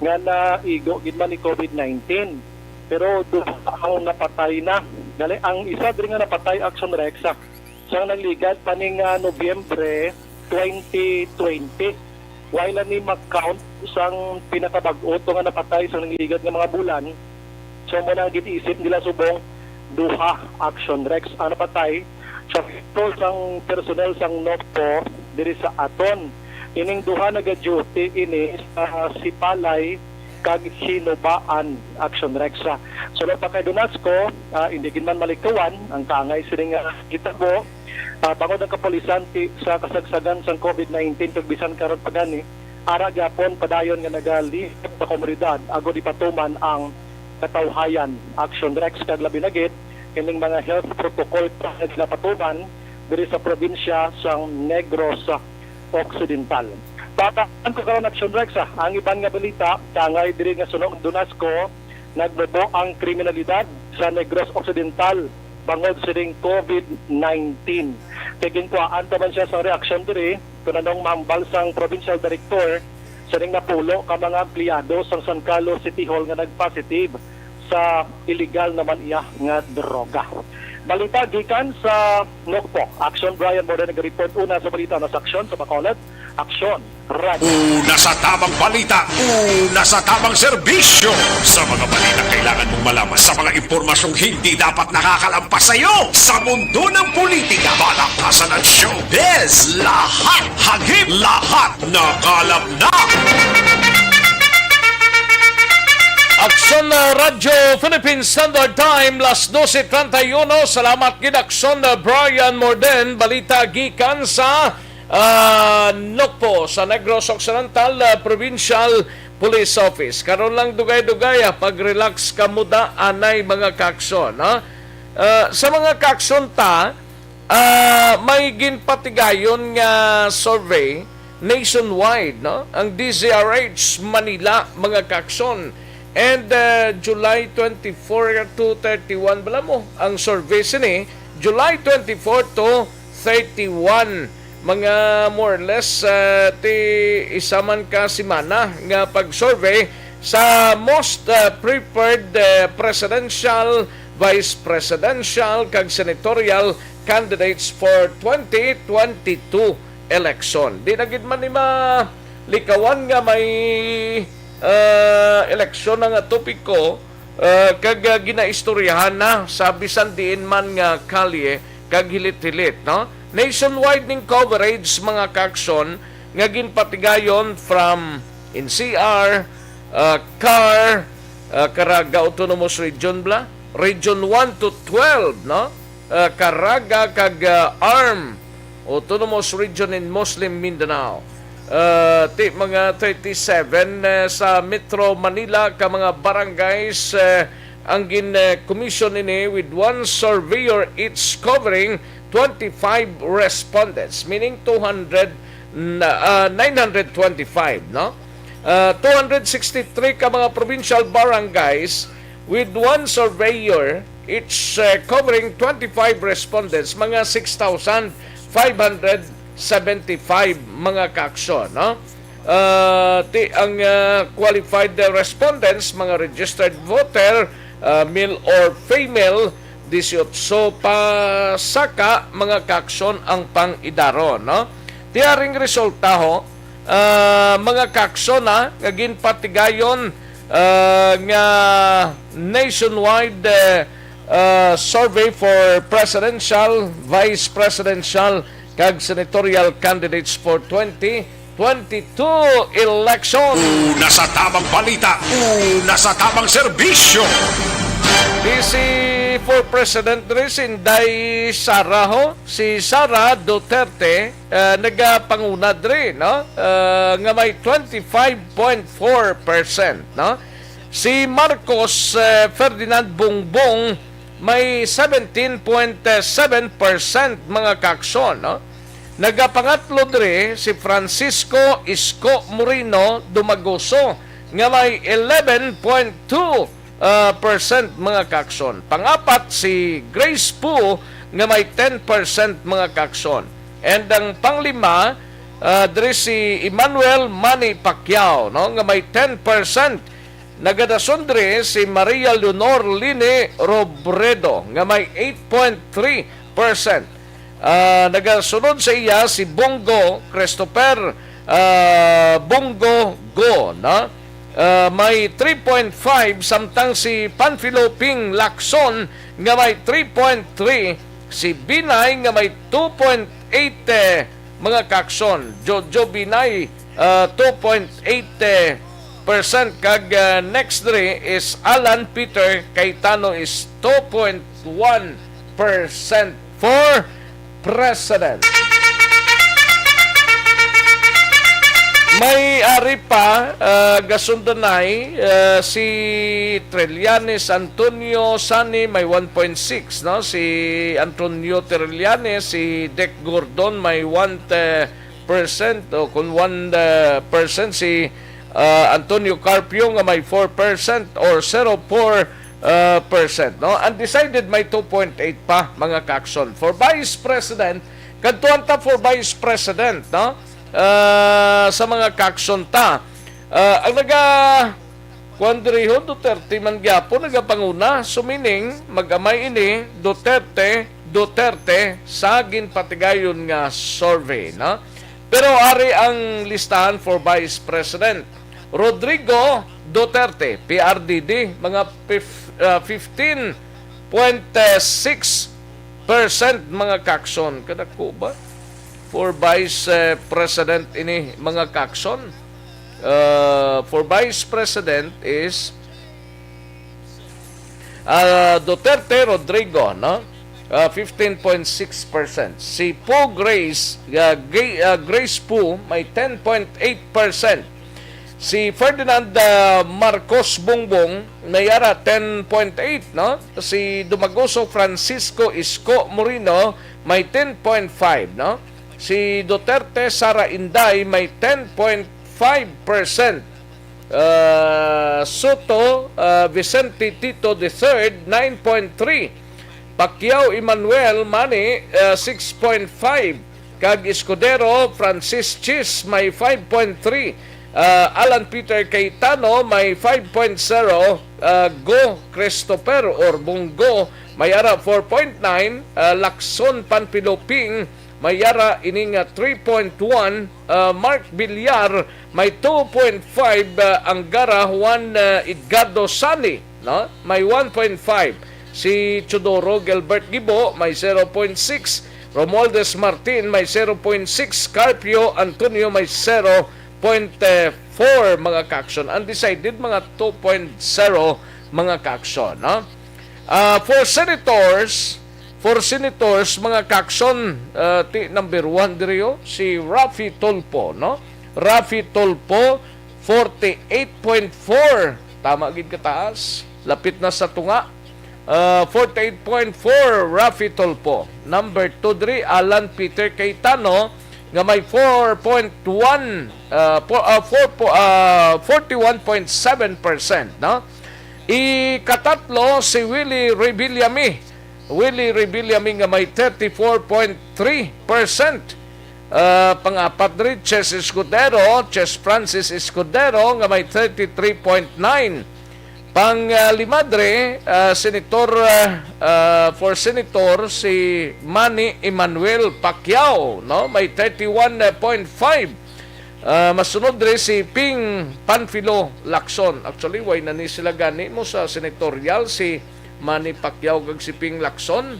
nga naigo gid man ni COVID-19. Pero duha ang napatay na. Gali ang isa diri nga napatay, Aksyon Rex, sang nagligat pa ning Nobyembre 2020. While ni mag-count sang pinakabag-o to nga napatay sang nagligat nga mga bulan. So mo na gid isip nila subong duha, Aksyon Rex, ang napatay sa sang personnel sang NOCPO diri sa aton. Ining duha naga-duty ini sa Sipalay kag Hinubaan, Aksyon Rex. So pa kay Donasco, hindi gid man malikawan ang kangay sining hitabo bangod ang kapulisan sa kasagsagan sang COVID-19 kag bisan karon pagani ara gyapon padayon nga nagalihip sa komunidad ago di patuman ang katawhayan, Aksyon Rex, kag labi na gid kining mga health protocol na patuman diri sa probinsya sang Negros Occidental. Tataan ko karon, Aksyon Rex, ang iban nga balita kangay diri nga sunod Donasco, nagbubo ang kriminalidad sa Negros Occidental bangod sining COVID-19. Kaya ginkuhaan man siya sa reaksyon diri kunanong mambal sang provincial director sining napulo ka mga empleyado sang San Carlos City Hall nga nagpositive sa illegal naman iya nga droga. Balita gikan sa NOCPO. Aksyon Brian Morden nag-report una sa balita na sa Aksyon sa Bacolod. Aksyon. Una sa tamang balita, una sa tamang serbisyo. Sa mga balita kailangan mong malaman, sa mga impormasyong hindi dapat nakakalampas sa iyo. Sa mundo ng politika, balakasan at showbiz, lahat hagip, lahat nakalap na. Aksyon Radyo Philippine Standard Time, las 12:31. Salamat gid Aksyon Brian Morden, balita gikan sa Nokpo sa Negros Occidental Provincial Police Office. Karon lang dugay-dugay pag-relax ka muda anay mga kaksyon. Sa mga kaksyon ta, may ginpatigayon nga survey nationwide, no? Ang DZRH Manila mga kaksyon. And July 24 to 31 bala mo ang survey sini, July 24 to 31 mga more or less ti isaman ka simana nga pag-survey sa most preferred presidential, vice presidential kag senatorial candidates for 2022 election. Di na gid man ni likawan nga may eleksyon nga topiko kag ginaistoryahan na sa bisan diin man nga kalye kag hilit-hilit, no? Nationwide ning coverage mga kaksyon nga ginpatigayon from NCR, CAR, Caraga Autonomous Region bla, Region 1 to 12, no? Caraga kag ARM, Autonomous Region in Muslim Mindanao. Mga 37 sa Metro Manila ka mga barangays ang gin-commission ini with one surveyor each covering 25 respondents, meaning 925, no? 263 ka mga provincial barangays with one surveyor each covering 25 respondents, mga 6,575 mga kaaksyon, no? Ang qualified respondents, mga registered voter, male or female, 18 pa saka mga kaaksyon ang pang-idaro, no? Tiyaring resulta ho, mga kaaksyon nga ginpatigayon nga nationwide survey for presidential, vice presidential kag senatorial candidates for 2022 election. Una sa tamang balita, una sa tamang serbisyo. Si for President rin si Inday Sara ho, si Sara Duterte nagapanguna rin, no? Nga may 25.4%, no? Si Marcos Ferdinand Bongbong may 17.7% mga kaaksyon, no? Nagapangatlo dre si Francisco Isko Moreno Dumagoso nga may 11.2% mga kaaksyon. Pangapat si Grace Pu nga may 10% mga kaaksyon. And ang panglima dre si Emmanuel Manny Pacquiao, no? Nga may 10%. Nagadason dre si Maria Leonor Line Robredo nga may 8.3%. Nagasunod sa iya si Bongo Christopher Bongo Go, no? May 3.5, samtang si Panfilo Ping Lacson nga may 3.3, si Binay nga may 2.8 mga kaaksyon. Jojo Binay 2.8%, kag next dre is Alan Peter Cayetano is 2.1% for President. May ari pa gasundanay si Trillanes Antonio Sani may 1.6, no? Si Antonio Trillanes, si Dec Gordon may 1% o kung 1% si Antonio Carpio nga may 4% or 0.4%, no? Undecided may 2.8 pa mga kaaksyon. For Vice President, kadtuan ta for Vice President, no? Sa mga kaaksyon ta, ang Kuandriho Duterte man gyapon nagapanguna, sumining magamay ini Duterte sa ginpatigayon nga survey, no? Pero ari ang listahan for Vice President. Rodrigo Duterte, PRDD, mga 15.6% mga kakson. Kadako ba? For Vice President ini mga kakson. For Vice President is Duterte Rodrigo, no? 15.6%. Si Po Grace, Grace Po, may 10.8%. Si Ferdinand Marcos Bongbong, nayara 10.8%, no? Si Dumagoso Francisco Isko Moreno, may 10.5%, no? Si Duterte Sara Inday, may 10.5%. Soto Vicente Tito III, 9.3%. Pacquiao Emmanuel Manny, 6.5%. Kag Escudero Francis Chis, may 5.3%. Alan Peter Cayetano, may 5.0%. Go Christopher or Bongo, may ara 4.9%. Lacson Panpiloping, may ara ining 3.1%. Mark Villar, may 2.5%. Angara Juan Edgardo Sani, no? May 1.5%. Si Chodoro Gilbert Gibo, may 0.6%. Romualdez Martin, may 0.6%. Carpio Antonio, may 0.4% mga kakson. Undecided, mga 2.0 mga kakson. No? For senators, mga kakson, number 1 diriyo, si Rafi Tolpo. No? Rafi Tolpo, 48.4%. Tama gid kataas. Lapit na sa tunga. 48.4 Rafi Tolpo. Number 2 diri Alan Peter Cayetano nga may 41.7%, no? Ikatatlo si Willie Rebillami. Willie Rebillami nga may 34.3%. Pang-apat diri Ches Francis Escudero nga may 33.9%. Pang-limadre, for senator, si Manny Emmanuel Pacquiao, no? May 31.5%. Masunod rin si Ping Panfilo Lacson. Actually, why na ni sila gani mo sa senatorial, si Manny Pacquiao kag si Ping Lacson.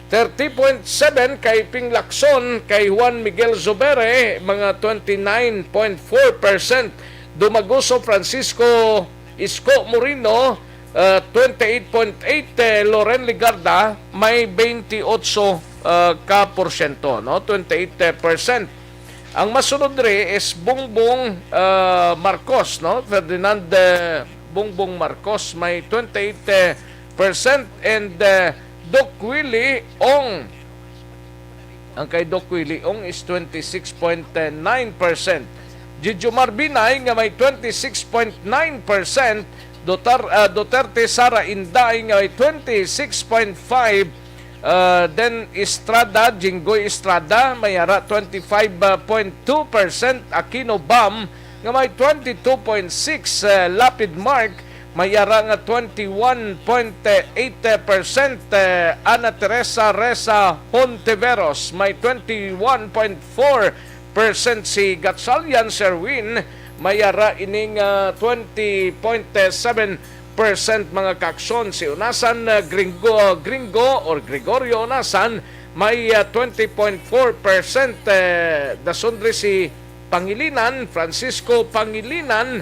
30.7% kay Ping Lacson, kay Juan Miguel Zubere, mga 29.4%. Dumagoso Francisco Isko Moreno, 28.8%. Loren Ligarda, may 28%, no? 28%. Ang masunod rin is Bongbong Marcos, no? Ferdinand Bongbong Marcos, may 28%. And Doc Willie Ong, ang kay Doc Willie Ong is 26.9%. Jijomar Binay nga may 26.9%. Duterte Sara Inday nga may 26.5%. Then Estrada, Jinggoy Estrada, may ara 25.2%. Aquino Bam nga may 22.6%. Lapid Mark may ara nga 21.8%. Ana Teresa Reza Hontiveros may 21.4%. Si Gatsalian Sherwin mayara ining 20.7% mga kakson. Si Unasan Gringo or Gregorio Unasan may 20.4%. Dasundre si Pangilinan, Francisco Pangilinan,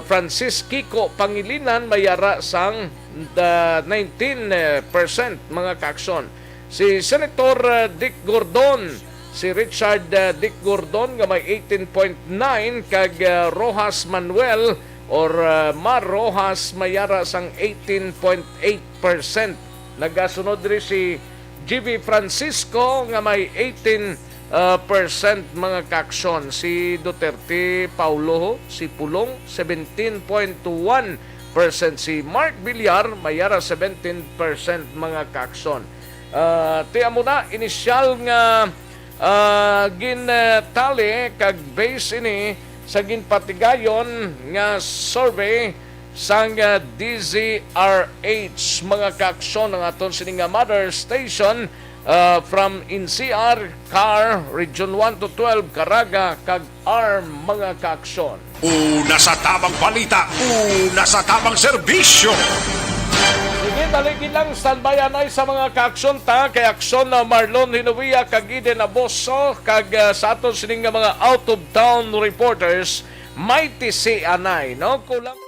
Francis Kiko Pangilinan mayara sang 19% mga kakson. Si Senator Dick Gordon, si Richard Dick Gordon nga may 18.9%. Kag Rojas Manuel or Mar Rojas mayara sang 18.8%. Nagasunod rin si GB Francisco nga may 18% mga kakson. Si Duterte Paulo, si Pulong 17.1%. Si Mark Villar mayara 17% mga kakson. Tiyan mo na, inisyal nga gintali kag base ini sa ginpatigayon nga survey sang DZRH mga kakson ng aton sining nga mother station from NCR, CAR, Region 1 to 12, Caraga, kag ARM, mga kaaksyon. Una sa tamang balita, una sa tamang serbisyo. Sige, baligin lang, standbyan ay sa mga kaaksyon ta, kay aksyon na Marlon Hinovia, kag Eden Aboso, kag sa aton sining nga mga out-of-town reporters, may tisi anay, no? Kulang.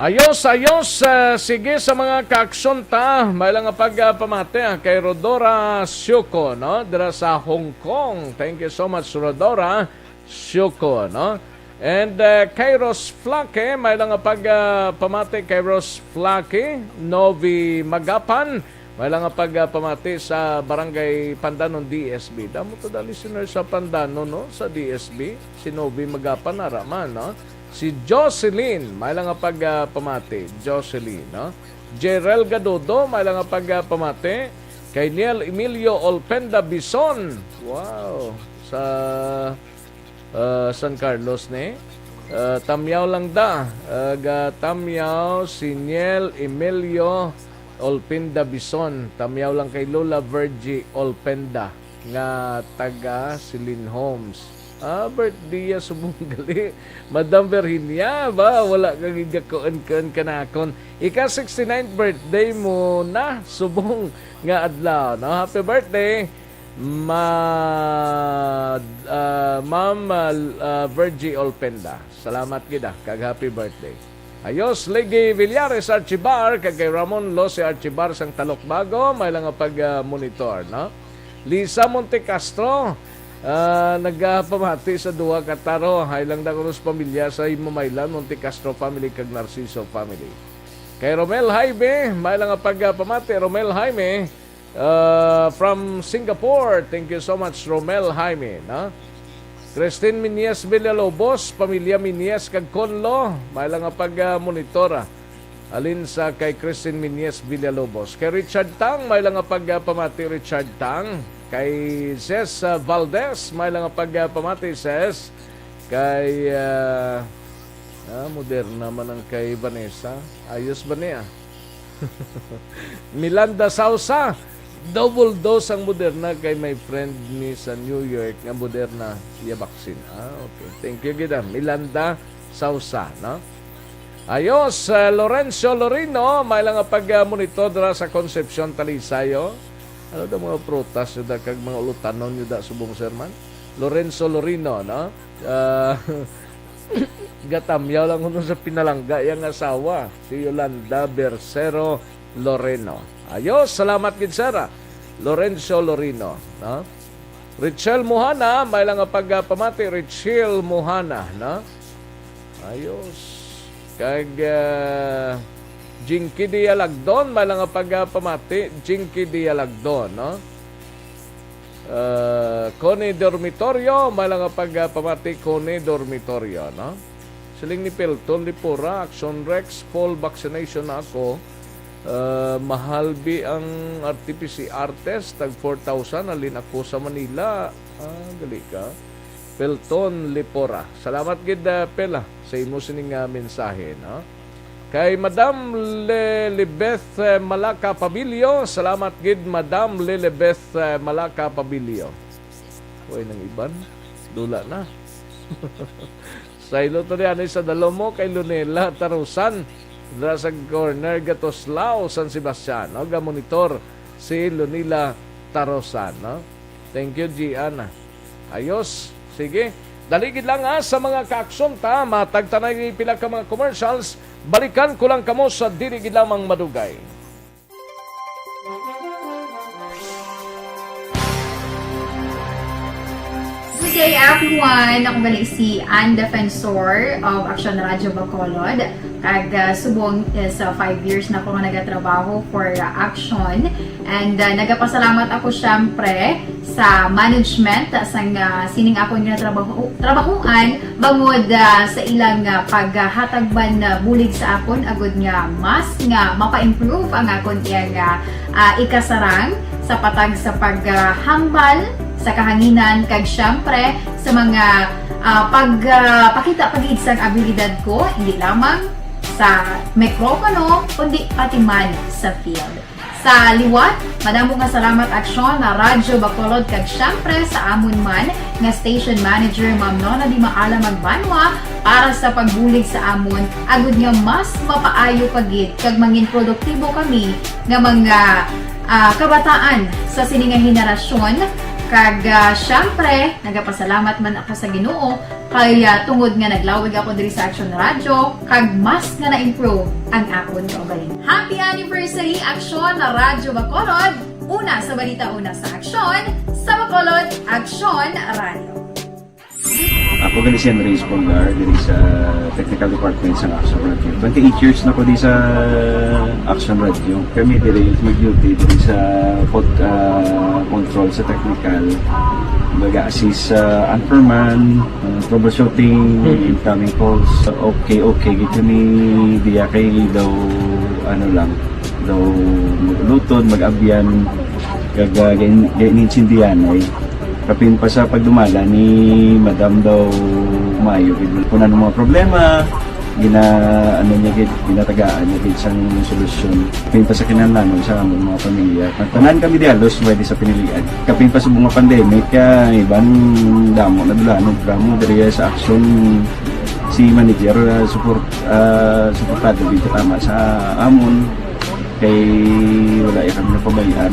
Ayos, ayos. Sige sa mga kaaksyon ta. May lang nga pagpamate kay Rodora Syuko, no? Dira sa Hong Kong. Thank you so much, Rodora Syuko, no? And Kairos Flake, may lang nga pagpamate Kairos Flake, Novi Magapan. May lang nga pagpamate sa Barangay Pandanon, DSB. Damo to the listener sa Pandanon, no? Sa DSB. Si Novi Magapan, naraman, no? Si Jocelyn, may lang nga pagpamate. Jocelyn, no? Jerel Gadodo, may lang nga pagpamate. Kay Niel Emilio Olpenda Bison. Wow. Sa San Carlos, ne? Tamyaw lang da. Tamyaw si Niel Emilio Olpenda Bison, tamyaw lang kay Lola Virgie Olpenda nga taga Silin Homes. Birthday ya subong gali. Madam Virginia ba wala kang igakuan kanakon. Ika 69th birthday mo na subong nga adlaw. No? Happy birthday. Ma'am Virgie Olpenda. Salamat gida kag happy birthday. Ayos Legi Villares Archibar kag kay Ramon Lose Archibar sang Talokbago may lang pag-monitor, no? Lisa Monte Castro nagpamati sa duha ka taro hay lang da kuno sa pamilya sa Imamaylan Monte Castro family kag Narciso family. Kay Romel Jaime may lang pagpamati Romel Jaime from Singapore. Thank you so much Romel Jaime, no? Christine Minies Villalobos, pamilya Minies kag Conlo, may lang pag-monitora. Alin sa kay Christine Minies Villalobos. Kay Richard Tang, may lang pagpamati Richard Tang. Kay Ces Valdez, may lang pagpamati Ces. Kay moderna man ang kay Vanessa. Ayos ba niya? Milanda Sausa, double dose ang Moderna kay my friend ni sa New York nga Moderna iya vaccine. Okay. Thank you gida. Milanda Sausa, no? Ayos, Lorenzo Lorino, may lang pag-monitor dra sa Concepcion Talisayo. Ano daw mga prutas yun da kag mga ulutanon yun da subong serman? Lorenzo Lorino, no? Gatamyaw lang kuno sa pinalangga yang asawa, si Yolanda Bercero Loreno. Ayos, salamat gid Sara. Lorenzo Lorino, no? Richel Mohana, may lang pagpamati Richel Mohana, no? Ayos. Kag Jinky Dialagdon, may lang pagpamati Jinky Dialagdon, no? Connie Dormitorio, may lang pagpamati Connie Dormitorio, no? Siling ni Pelton, Lipura, Aksyon Rex, full vaccination na ako. Mahalbi ang RT-PCR test tag 4,000 alin ako sa Manila. Gali ka. Pelton Lipora. Salamat gid Pela sa imo sining mensahe, no? Kay Madam Lilibeth Malaka Pabilio, salamat gid Madam Lilibeth Malaka Pabilio. Uy nang iban, dula na. Saylo to diyan sa dalomo kay Lunela Tarusan. Dra sa corner Gatoslao, San Sebastian, no? Ga-monitor si Lunila Tarosan, no? Thank you, Gianna. Ayos. Sige. Daligid lang sa mga kaaksyon ta. Matagtanay pila ka mga commercials. Balikan ko lang kamo sa diligid lamang madugay. Good day everyone! Ako gali si Ann Defensor of Aksyon Radio Bacolod. Kag subong is 5 years na ako nga nagatrabaho for Aksyon. And nagapasalamat ako syempre sa management sang sining ako nga trabahuan bangod sa ilang paghatagban na bulig sa akon agud nga mas nga mapa-improve ang akon iyang ikasarang sa patag sa paghambal sa kahanginan kag syempre sa mga pagpakita pagid sang abilidad ko hindi lamang sa mikropono kundi pati man sa field. Sa liwat, madamo nga salamat Aksyon na Radyo Bacolod kag syempre sa amon man nga station manager Ma'am Nona Di Maala Magbanwa para sa pagbulig sa amon agud nga mas mapaayo pagid kag mangin produktibo kami nga mga kabataan sa sining nga henerasyon. Kag syempre, nagapasalamat man ako sa Ginoo kay tungod nga naglawig ako diri sa Aksyon Radio kag mas nga na-improve ang akon kaugalingon. Happy anniversary Aksyon na Radyo Bacolod! Una sa balita, una sa Aksyon, sa Bacolod, Aksyon Radio. Ako gali si Andres Polgar diri sa Technical Department sa Aksyon Radio. 28 years na ko di sa Aksyon Radio. Kami diri mag-duty diri sa control sa technical. Mag-assist sa anchorman, troubleshooting, incoming calls. Okay, gito ni diya kay daw daw lutod, mag-abyan, ganinsindihan ay kapin pa sa pagdumala ni Madam daw Mayo. Kung ano mga problema, ano niya gid, ginatagaan niya gid sang solusyon. Kapin pa sa kinahanglanon sa among mga pamilya. Tanan kami dialos pwede sa pinilian. Kapin pa sa mga pandemic iban damo na dulanog dramo diri sa aksyon si manager suportado dito tama sa amon kay wala kami napabayaan.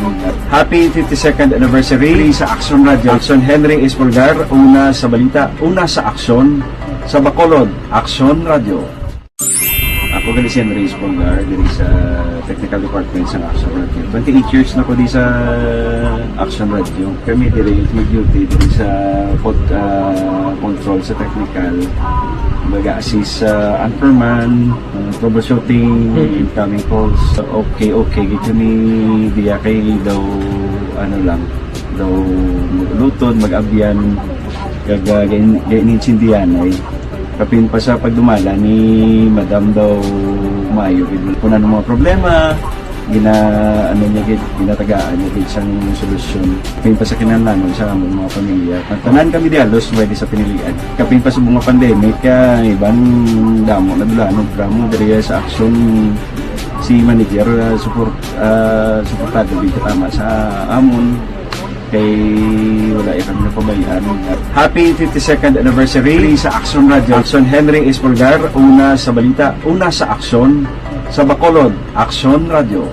Happy 52nd anniversary sa Aksyon Radio. Aksyon Henry Espolgar, una sa Balita, una sa Aksyon sa Bacolod, Aksyon Radio. Ako gali si Henry Espolgar diri sa Technical Department sa Aksyon Radio. 28 years na ko di sa Aksyon Radio. Kami diri mag-duty diri sa control sa technical, mag-assist sa Anchorman, troubleshooting, incoming calls. Okay, gito ni diya kay daw daw lutod, mag-abyan, ganinsindihan ay kapin pa sa pagdumala ni Madam daw maayo. Kung ano mga problema, ginatagaan niya gid sang solusyon. Kapin pa sa kinahanglanon sa among mga pamilya. Tanan kami dialos pwede sa pinilian. Kapin pa sa mga pandemic iban damo na dulanog dramo diri sa aksyon si manager suportado dito tama sa amon kay wala kami napabayaan. Happy 52nd anniversary sa Aksyon Radio. Aksyon Henry Espolgar, una sa Balita, una sa Aksyon sa Bacolod, Aksyon Radio.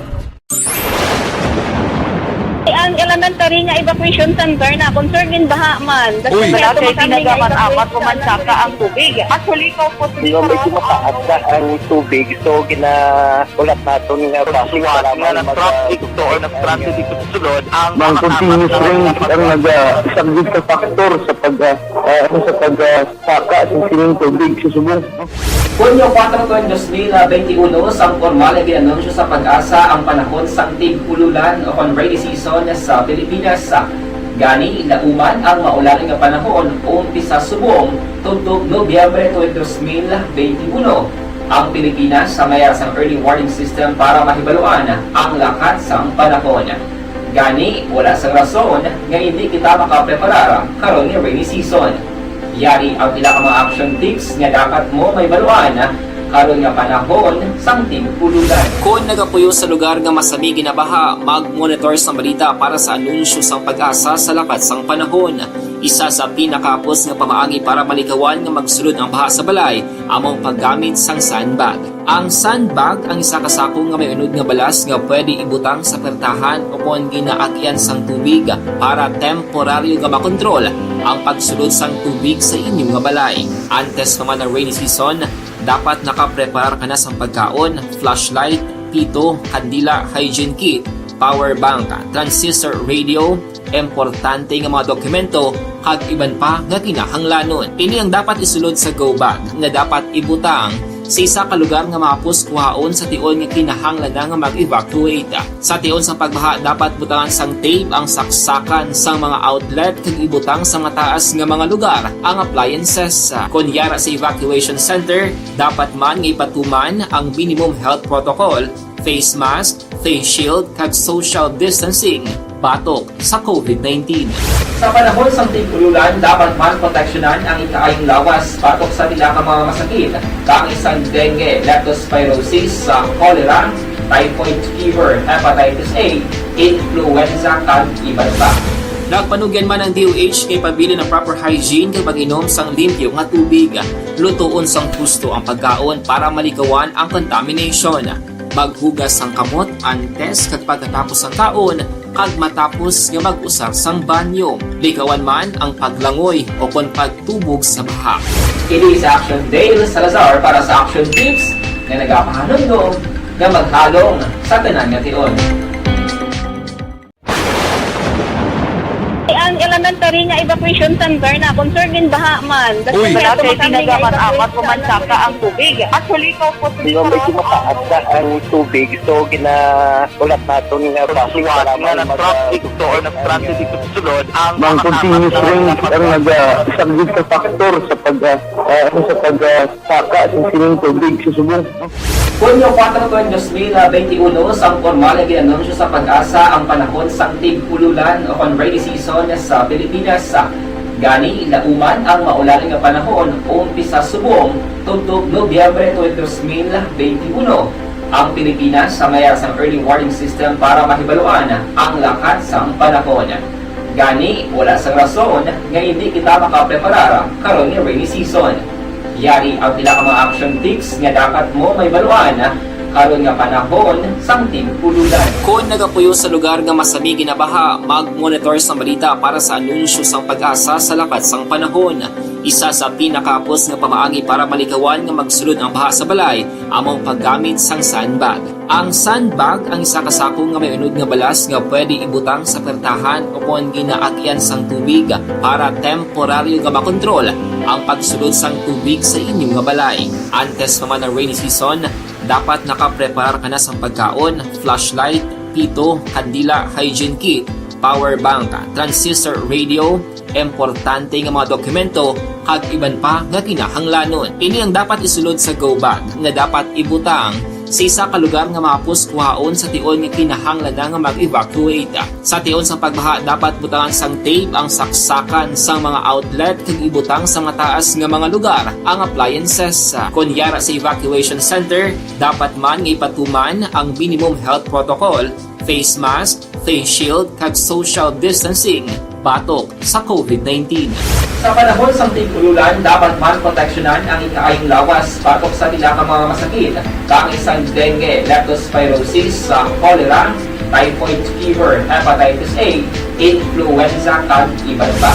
Ang elementary nga evacuation center na concern din baha man. Uy! Kasi tinagaman apat kumansaka ang tubig. Actually, ko po Yung medyo mataas na ang tubig, so ulat natin nga Siwat nga ng traffic to or ng-transit dito sa sulod ang Mang continuous range ang nag-subject sa factor sa pagsaka sa sining tubig sa subong. Hunyo 4, 2021, sang formal na ginanunsyo sa pag-asa ang panahon sang tig-ululan o rainy season sa Pilipinas. Gani, lauman ang maulan nga panahon umpisa subong tugtog Nobyembre 2021. Ang Pilipinas sa mayar sang early warning system para mahibaluan ang lakat sang panahon. Gani, wala sang rason nga hindi kita makapreparar karon nga rainy season. Yari ang ilang mga action tips nga dapat mo may baluan karon nga panahon sang tig-ululan. Kung nagapuyo sa lugar nga masami ginabaha, mag-monitor sa balita para sa anunsyo sang pag-asa sa lakat sang panahon. Isa sa pinakapos nga pamaagi para malikawan nga magsulod ang baha sa balay, among paggamit sang sandbag. Ang sandbag ang isa ka sako nga may unod nga balas nga pwede ibutang sa pertahan o kung ginaakyan sang tubig para temporaryo nga makontrol ang pagsulod sang tubig sa inyong nga balay. Antes naman ng rainy season, dapat nakaprepare ka na sa pagkaon, flashlight, pito, kandila, hygiene kit, power bank, transistor radio, importante nga mga dokumento, kag iban pa nga kinahanglanon. Ini ang dapat isulod sa go bag nga dapat ibutang sa isa ka lugar nga mapus kuhaon sa tion nga kinahanglan nga mag-evacuate. Sa tion sa pagbaha dapat butangan sang tape ang saksakan sang mga outlet kag ibutang sa mataas nga mga lugar ang appliances. Kunyara sa evacuation center, dapat man nga ipatuman ang minimum health protocol, face mask, face shield kag social distancing batok sa COVID-19. Sa panahon sa tig-ululan, dapat man proteksyonan ang ikaayong lawas batok sa tila ka mga masakit, kang isang dengue, leptospirosis, cholera, typhoid fever, hepatitis A, influenza, kag iban pa. Nagpanugyan man ang DOH kay pabili ng proper hygiene kay pag-inom sang limpyo nga tubig. Lutuon sang gusto ang pagkaon para malikawan ang contamination. Maghugas sang kamot antes kag pagkatapos ang kaon kag matapos nga mag-usar sang banyo. Likawan man ang paglangoy o kon pagtubog sa baha. Kini sa Action Dale Salazar para sa Action Tips na nagapahanundong nga maghalong sa tanan nga tion. ang elementary nga evacuation center na concern din baha man. Uy! Kasi tinagaman apat kumansaka ang tubig. Actually, ko po Yung medyo mataas na ang tubig, so ulat natin nga Siwat nga ng traffic to or ng-transit dito sa sulod ang Mang continuous range ang nag-subject sa factor sa pagsaka sa sining tubig sa subong. Hunyo 4, 2021, sang formal na ginanunsyo sa pag-asa ang panahon sang tig-ululan o rainy season sa Pilipinas. Gani, lauman ang maulan nga panahon umpisa subong tugtog Nobyembre 2021. Ang Pilipinas sa mayas ang early warning system para mahibaluan ang lakas sang panahon. Gani, wala sang rason nga hindi kita makapreparar karon nga rainy season. Yari ang pila ka mga action tips nga dapat mo mahibaluan karon nga panahon sang tig-ulan. Kung nagapuyo sa lugar nga masami ginabaha, mag-monitor sa balita para sa anunsyo sang pag-asa sa lakat sang panahon. Isa sa pinakapos nga pamaagi para malikawan nga magsulod ang baha sa balay, among paggamit sang sandbag. Ang sandbag ang isa kasako nga may unod nga balas nga pwede ibutang sa pertahan upon ginaagyan sang tubig para temporaryo nga makontrol ang pagsulod sang tubig sa inyong nga balay. Antes naman ng rainy season, dapat nakapreparar ka na sa pagkaon, flashlight, pito, kandila, hygiene kit, power bank, transistor radio, importante nga mga dokumento, kag iban pa nga kinahanglanon. Ini ang dapat isulod sa go bag nga dapat ibutang sa isa ka lugar nga mapus kuhaon sa tion nga kinahanglan nga mag-evacuate. Sa tion sa pagbaha dapat butangan sang tape ang saksakan sang mga outlet kag ibutang sa mataas nga mga lugar ang appliances. Kunyara sa evacuation center, dapat man nga ipatuman ang minimum health protocol, face mask, face shield kag social distancing batok sa COVID-19. Sa panahon sa tig-ululan, dapat man proteksyonan ang ikaayong lawas batok sa tila ka mga masakit, kang isang dengue, leptospirosis, cholera, typhoid fever, hepatitis A, influenza, kag iban pa.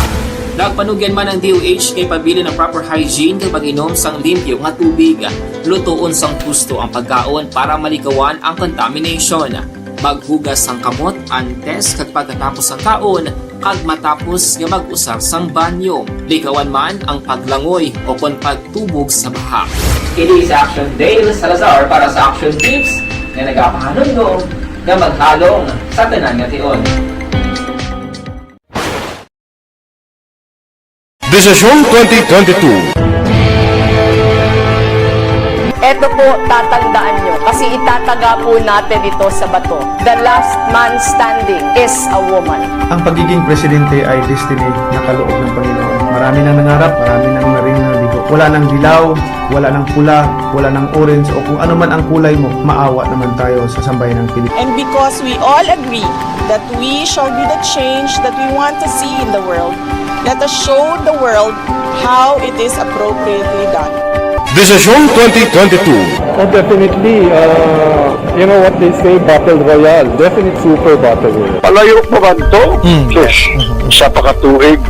Nagpanugyan man ang DOH kay pabili ng proper hygiene kay pag-inom sang limpyo nga tubig. Lutuon sang gusto ang pagkaon para malikawan ang contamination. Maghugas sang kamot antes kag pagkatapos ang kaon kag matapos nga mag-usar sang banyo. Likawan man ang paglangoy o kon pagtubog sa baha. Kini sa Action Dale Salazar para sa Action Tips nga nagapahanundong nga maghalong sa tanan nga tion. Desisyon 2022. Ito po, tatandaan nyo, kasi itataga po natin ito sa bato. The last man standing is a woman. Ang pagiging presidente ay destiny na kaloob ng Panginoon. Marami nang nangarap, marami nang naring naligo. Wala nang dilaw, wala nang pula, wala nang orange, o kung ano man ang kulay mo, maawa naman tayo sa sambayan ng Pilipinas. And because we all agree that we shall be the change that we want to see in the world, let us show the world how it is appropriately done. Desisyon 2022. Definitely, you know what they say, Battle Royale. Definitely super Battle Royale. Palayo mo ba ito? Yes. Sa pakatuig.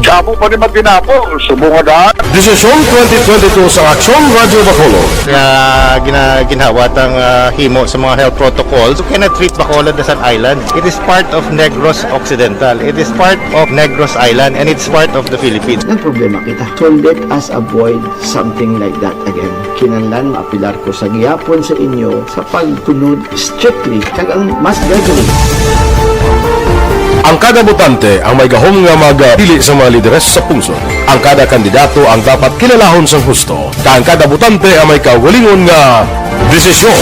Kamo pa ni Magdinapo. Subungan. Desisyon 2022 sa Aksyon Radio Bacolod. Kaya ginawat ang himo sa mga health protocols. You cannot treat Bacolod as an island. It is part of Negros Occidental. It is part of Negros Island and it's part of the Philippines. Ang problema kita. So let us avoid something like that again. Kinahanglan maapilar ko sa gihapon sa inyo sa pagtunod strictly kag ang mas gagawin. Ang kada botante ang may gahom nga magpili sa mga lideres sa pungsod. Ang kada kandidato ang dapat kilalahon sa husto. Ang kada botante ang may kaugalingon nga desisyon.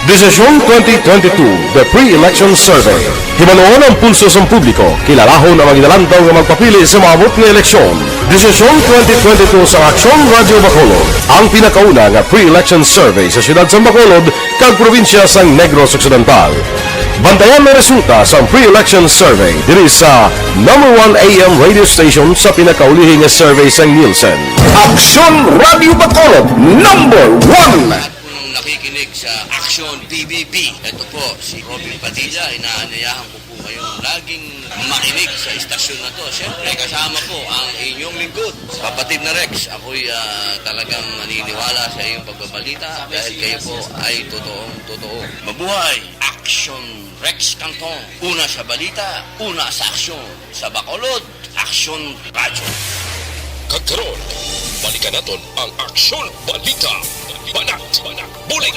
Desisyon 2022, the pre-election survey. Himanuon ang pulso sa publiko, kilalahon ang magdalantaw nga magpapili sa maabot nga eleksyon. Desisyon 2022 sa Aksyon Radio Bacolod, ang pinakauna nga pre-election survey sa siyudad sa Bacolod kag probinsya sa Negros Occidental. Bantayan na resulta sa pre-election survey diri sa number 1 AM radio station sa pinakaulihing nga survey sa Nielsen. Aksyon Radio Bacolod, number 1! Nakikinig sa Aksyon PBB. Ito po, si Robin Padilla. Inaanayahan ko po kayong laging makinig sa istasyon na to. Siyempre, kasama ko ang inyong lingkod. Kapatid na Rex, ako'y talagang naniniwala sa iyong pagbabalita dahil kayo po ay totoong-totoo. Mabuhay! Aksyon Rex Cantong. Una sa balita, una sa aksyon. Sa Bacolod, Aksyon Radio. Kagkaroon, balikan natin ang Aksyon Balita. Banat, Bulig.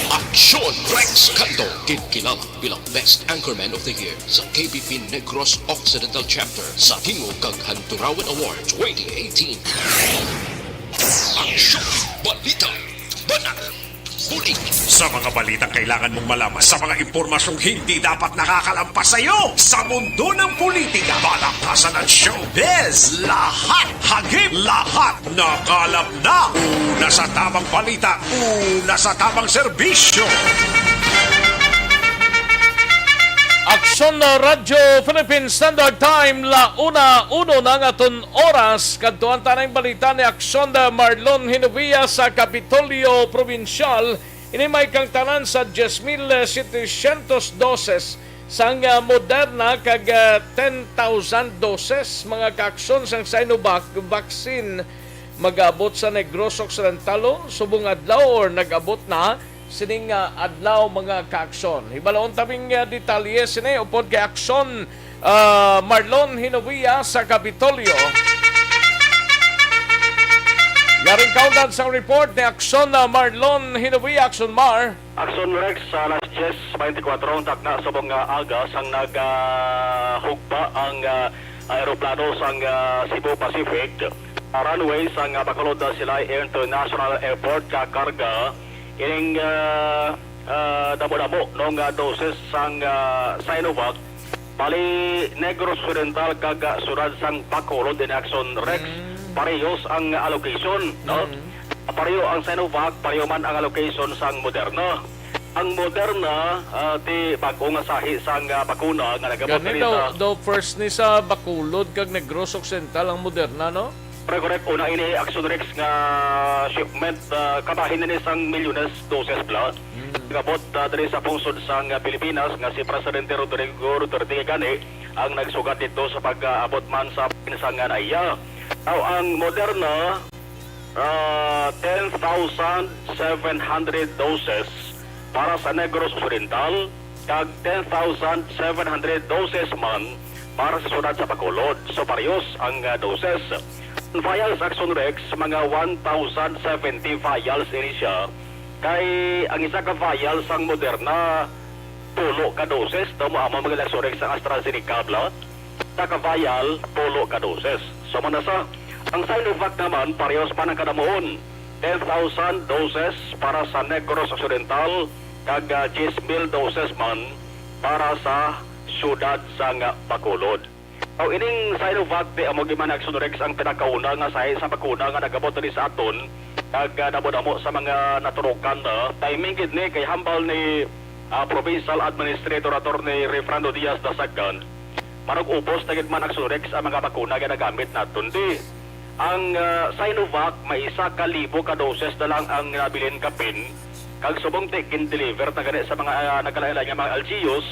Aksyon Rex Cantong, kinilala bilang Best Anchorman of the Year sa KBP Negros Occidental Chapter sa Tingog kag Hanturawan Award 2018. Aksyon Balita. Banat. Bulig. Sa mga balitang kailangan mong malaman, sa mga impormasyong hindi dapat nakakalampas sa iyo, sa mundo ng politika, balakasan at showbiz, lahat, hagip, lahat, nakalap na. Una sa tamang balita, una sa tamang serbisyo. Aksyon na Radyo Philippine Standard Time, launa uno ng aton oras. Kadtuan tanang balita ni Aksyon na Marlon Hinovia sa Kapitolyo Provincial. Ini may kang tanan sa 10,700 doses sang Moderna kag 10,000 doses mga kaaksyon sang Sinovac vaccine mag-abot sa Negros Occidental subong adlaw or nag-abot na sining adlaw mga kaaksyon. Hibalaon tabing detalye sini upod kay Aksyon Marlon Hinovia sa Kapitolyo. Yaring kaundan sa report ni Aksyon Marlon Hinovia. Aksyon Mar. Aksyon Rex sa alas 10:24 takna subong aga sang naghugba ang aeroplano sang Cebu Pacific runway sang Bacolod sila International Airport kakarga ining damo-damo nung doses sang Sinovac bali Negros Occidental kag surad sang Bacolod din Aksyon Rex parehos ang allocation, no? Pareho ang Sinovac, pareho man ang allocation sang Moderna. Ang Moderna, ti bagong sahi sang bakuna nga nagabot diri sa first ni sa Bacolod kag Negros Occidental ang Moderna, no? Correct, una ini Aksyon Rex nga shipment kabahin ni sang milyones doses plus. Nagabot diri sa pungsod sang Pilipinas nga si Presidente Rodrigo Duterte gani ang nagsugat dito sa pag-abot man sa pinsang naiya. Now, ang Moderna, 10,700 doses para sa Negros Occidental, kag 10,700 doses man para sa sunod sa Bacolod. So, parehos ang doses. Vials Aksyon Rex, mga 1,070 vials ini siya. Kay ang isa ka vials ang Moderna, pulo ka doses. Ito mo amang mga Aksyon Rex ang AstraZeneca blood. Isa ka vial, pulo ka doses. So, manasa, ang Sinovac naman, parehos pa ng kadamuhon. 10,000 doses para sa Negros Occidental, kag 10,000 doses man para sa syudad sa Bacolod. O ining Sinovac, di amo giman Aksyon Rex ang pinakauna nga sa bakuna nga nagabot ni sa aton, kag namo-namo sa mga naturukan na, timing gid ni kay hambal ni Provincial Administrator Attorney Refrando Diaz II, marag ubos na gid man Aksyon Rex ang mga bakuna nga nagamit naton di. Ang Sinovac may 1,000 ka doses na lang ang nabilin kapin kag subong taken deliver na gani sa mga nagkalain nga mga LGUs.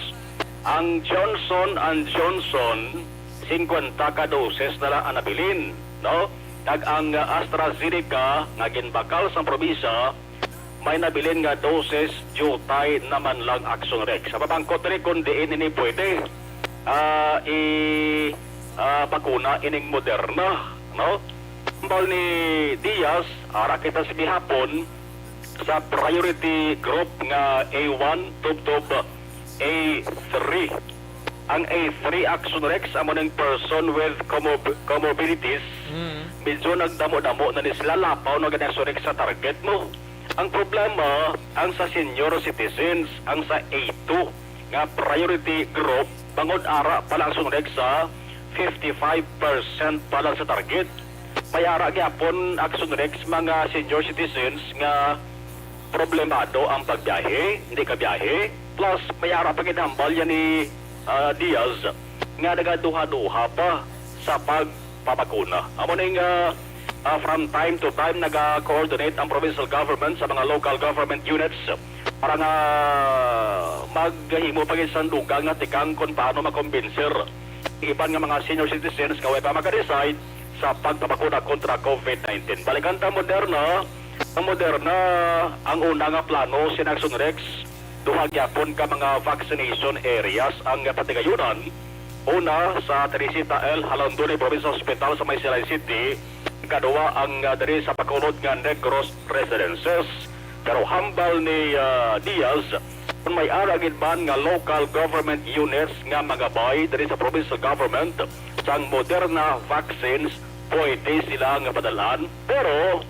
Ang Johnson & Johnson 50 ka doses na lang ang nabilin, no? Kag ang AstraZeneca nga ginbakal sa probinsya may nabilin nga doses jutay naman lang Aksyon Rex. Sa babangkot rin kung diin ini pwede bakuna ining Moderna, no? Ambal ni Diaz, ara kita sa gihapon sa priority group nga A1 tub A3. Ang A3 Aksyon Rex amo ng person with comorbidities, medyo nagdamo-damo na ni sila lapaw na ganang Aksyon Rex sa target mo. Ang problema, ang sa senior citizens, ang sa A2 nga priority group, bangod ara pala Aksyon Rex sa 55% pa lang sa target. Mayara gyapon Aksyon Rex mga senior citizens nga problemado ang pagbiyahe, hindi ka biyahe, plus mayara pa ginambal yan ni Diaz nga nagaduha-duha pa sa pagpapakuna. Amo ning from time to time naga-coordinate ang provincial government sa mga local government units para nga maghimo pa gid sandugang nga tikang kung paano makombinser iban nga mga senior citizens kaway pa maka-decide sa pagpapakuna kontra COVID-19. Balikan ta Moderna, ang Moderna ang una nga plano si Aksyon Rex duha gyapon ka mga vaccination areas ang patigayunan. Una sa Teresita L. Halanduri Provincial Hospital sa Maysilay City, kaduwa ang diri sa Bacolod nga Negros Residences. Pero hambal ni Diaz kung may aragid man nga local government units nga magabay diri sa provincial government sang Moderna vaccines, pwede sila nga padalaan. Pero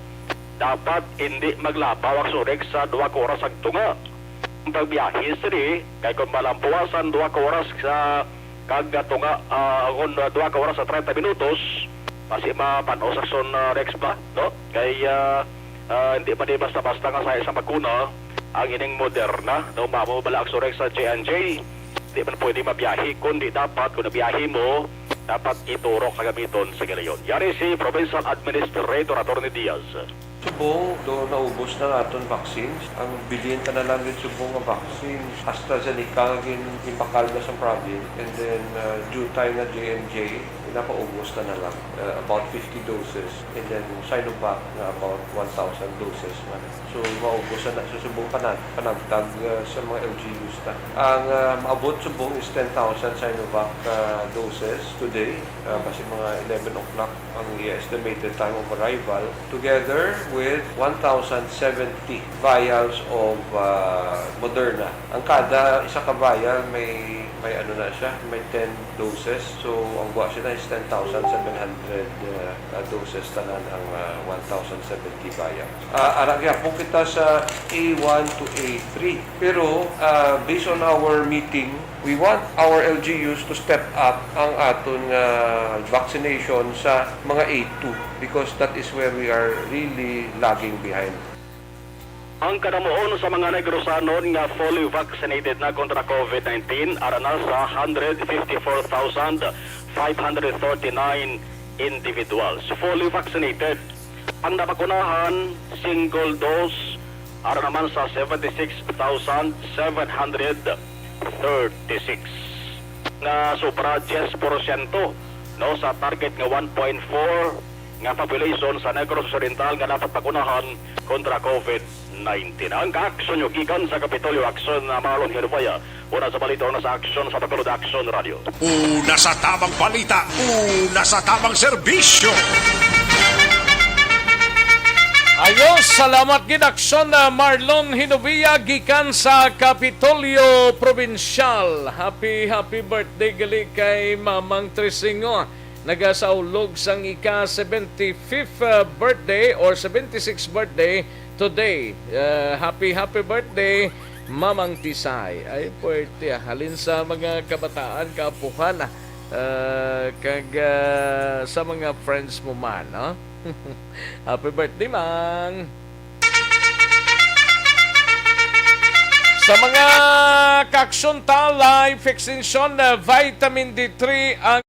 dapat hindi maglabaw ang surek sa 2 ka oras ang tunga. Ang pagbiyahe sini, kay kung malampuasan 2 ka oras sa kagatunga, kung 2 ka oras sa 30 minutos, kasi mapanos sa son Rex ba, no? Kay hindi pa di basta-basta nga sa isang magkuna, ang ining Moderna, no? Mamubala ang surek sa J&J, hindi man pwede mabiyahe, kundi dapat, kung nabiyahe mo, dapat iturok kagamiton sa galayon. Yari si Provincial Administrator Atty. Diaz. Subong, doon naubos na natin vaccines. Ang bilhin ka na lang din subong nga vaccine. AstraZeneca, impakal na sa province. And then, due time na J&J, napaubos na lang. About 50 doses. And then, Sinovac na about 1,000 doses man. So, maubos na. So, subong panagtag sa mga LGUs na. Ang maabot subong is 10,000 Sinovac doses today. Kasi mga 11 o'clock ang estimated time of arrival. Together with 1,070 vials of Moderna. Ang kada isa ka vial may ano na siya, may 10 doses. So, ang buwa siya na is 10,700 doses tanan ang 1,070 vials. Aragya po kita sa A1 to A3. Pero, based on our meeting, we want our LGUs to step up ang aton vaccination sa mga A2 because that is where we are really lagging behind. Ang kadamuon sa mga Negrosanon nga fully vaccinated na kontra COVID-19 ara na sa 154,539 individuals fully vaccinated. Ang nabakunahan, single dose, ara naman sa 76,736 na sobra 10% no sa target nga 1.4 nga population sa Negros Oriental nga dapat pakunahan kontra COVID-19. Ang ka-aksyon nyo gikan sa Kapitolyo Aksyon na Marlon Hirvaya. Una sa balita, una sa aksyon sa Bacolod Aksyon Radio. Una sa tamang balita, una sa tamang serbisyo. Ayos, salamat gid Aksyon na Marlon Hinovia gikan sa Kapitolyo Provincial. Happy birthday gali kay Mamang Trisingo. Nagasaulog sang ika-75th birthday or 76th birthday today. Happy birthday Mamang Tisay. Ay puwerte halin sa mga kabataan, kaapuhan kag sa mga friends mo man, no? Happy birthday, Mang! Sa mga kaksyon life extension na vitamin D3 ang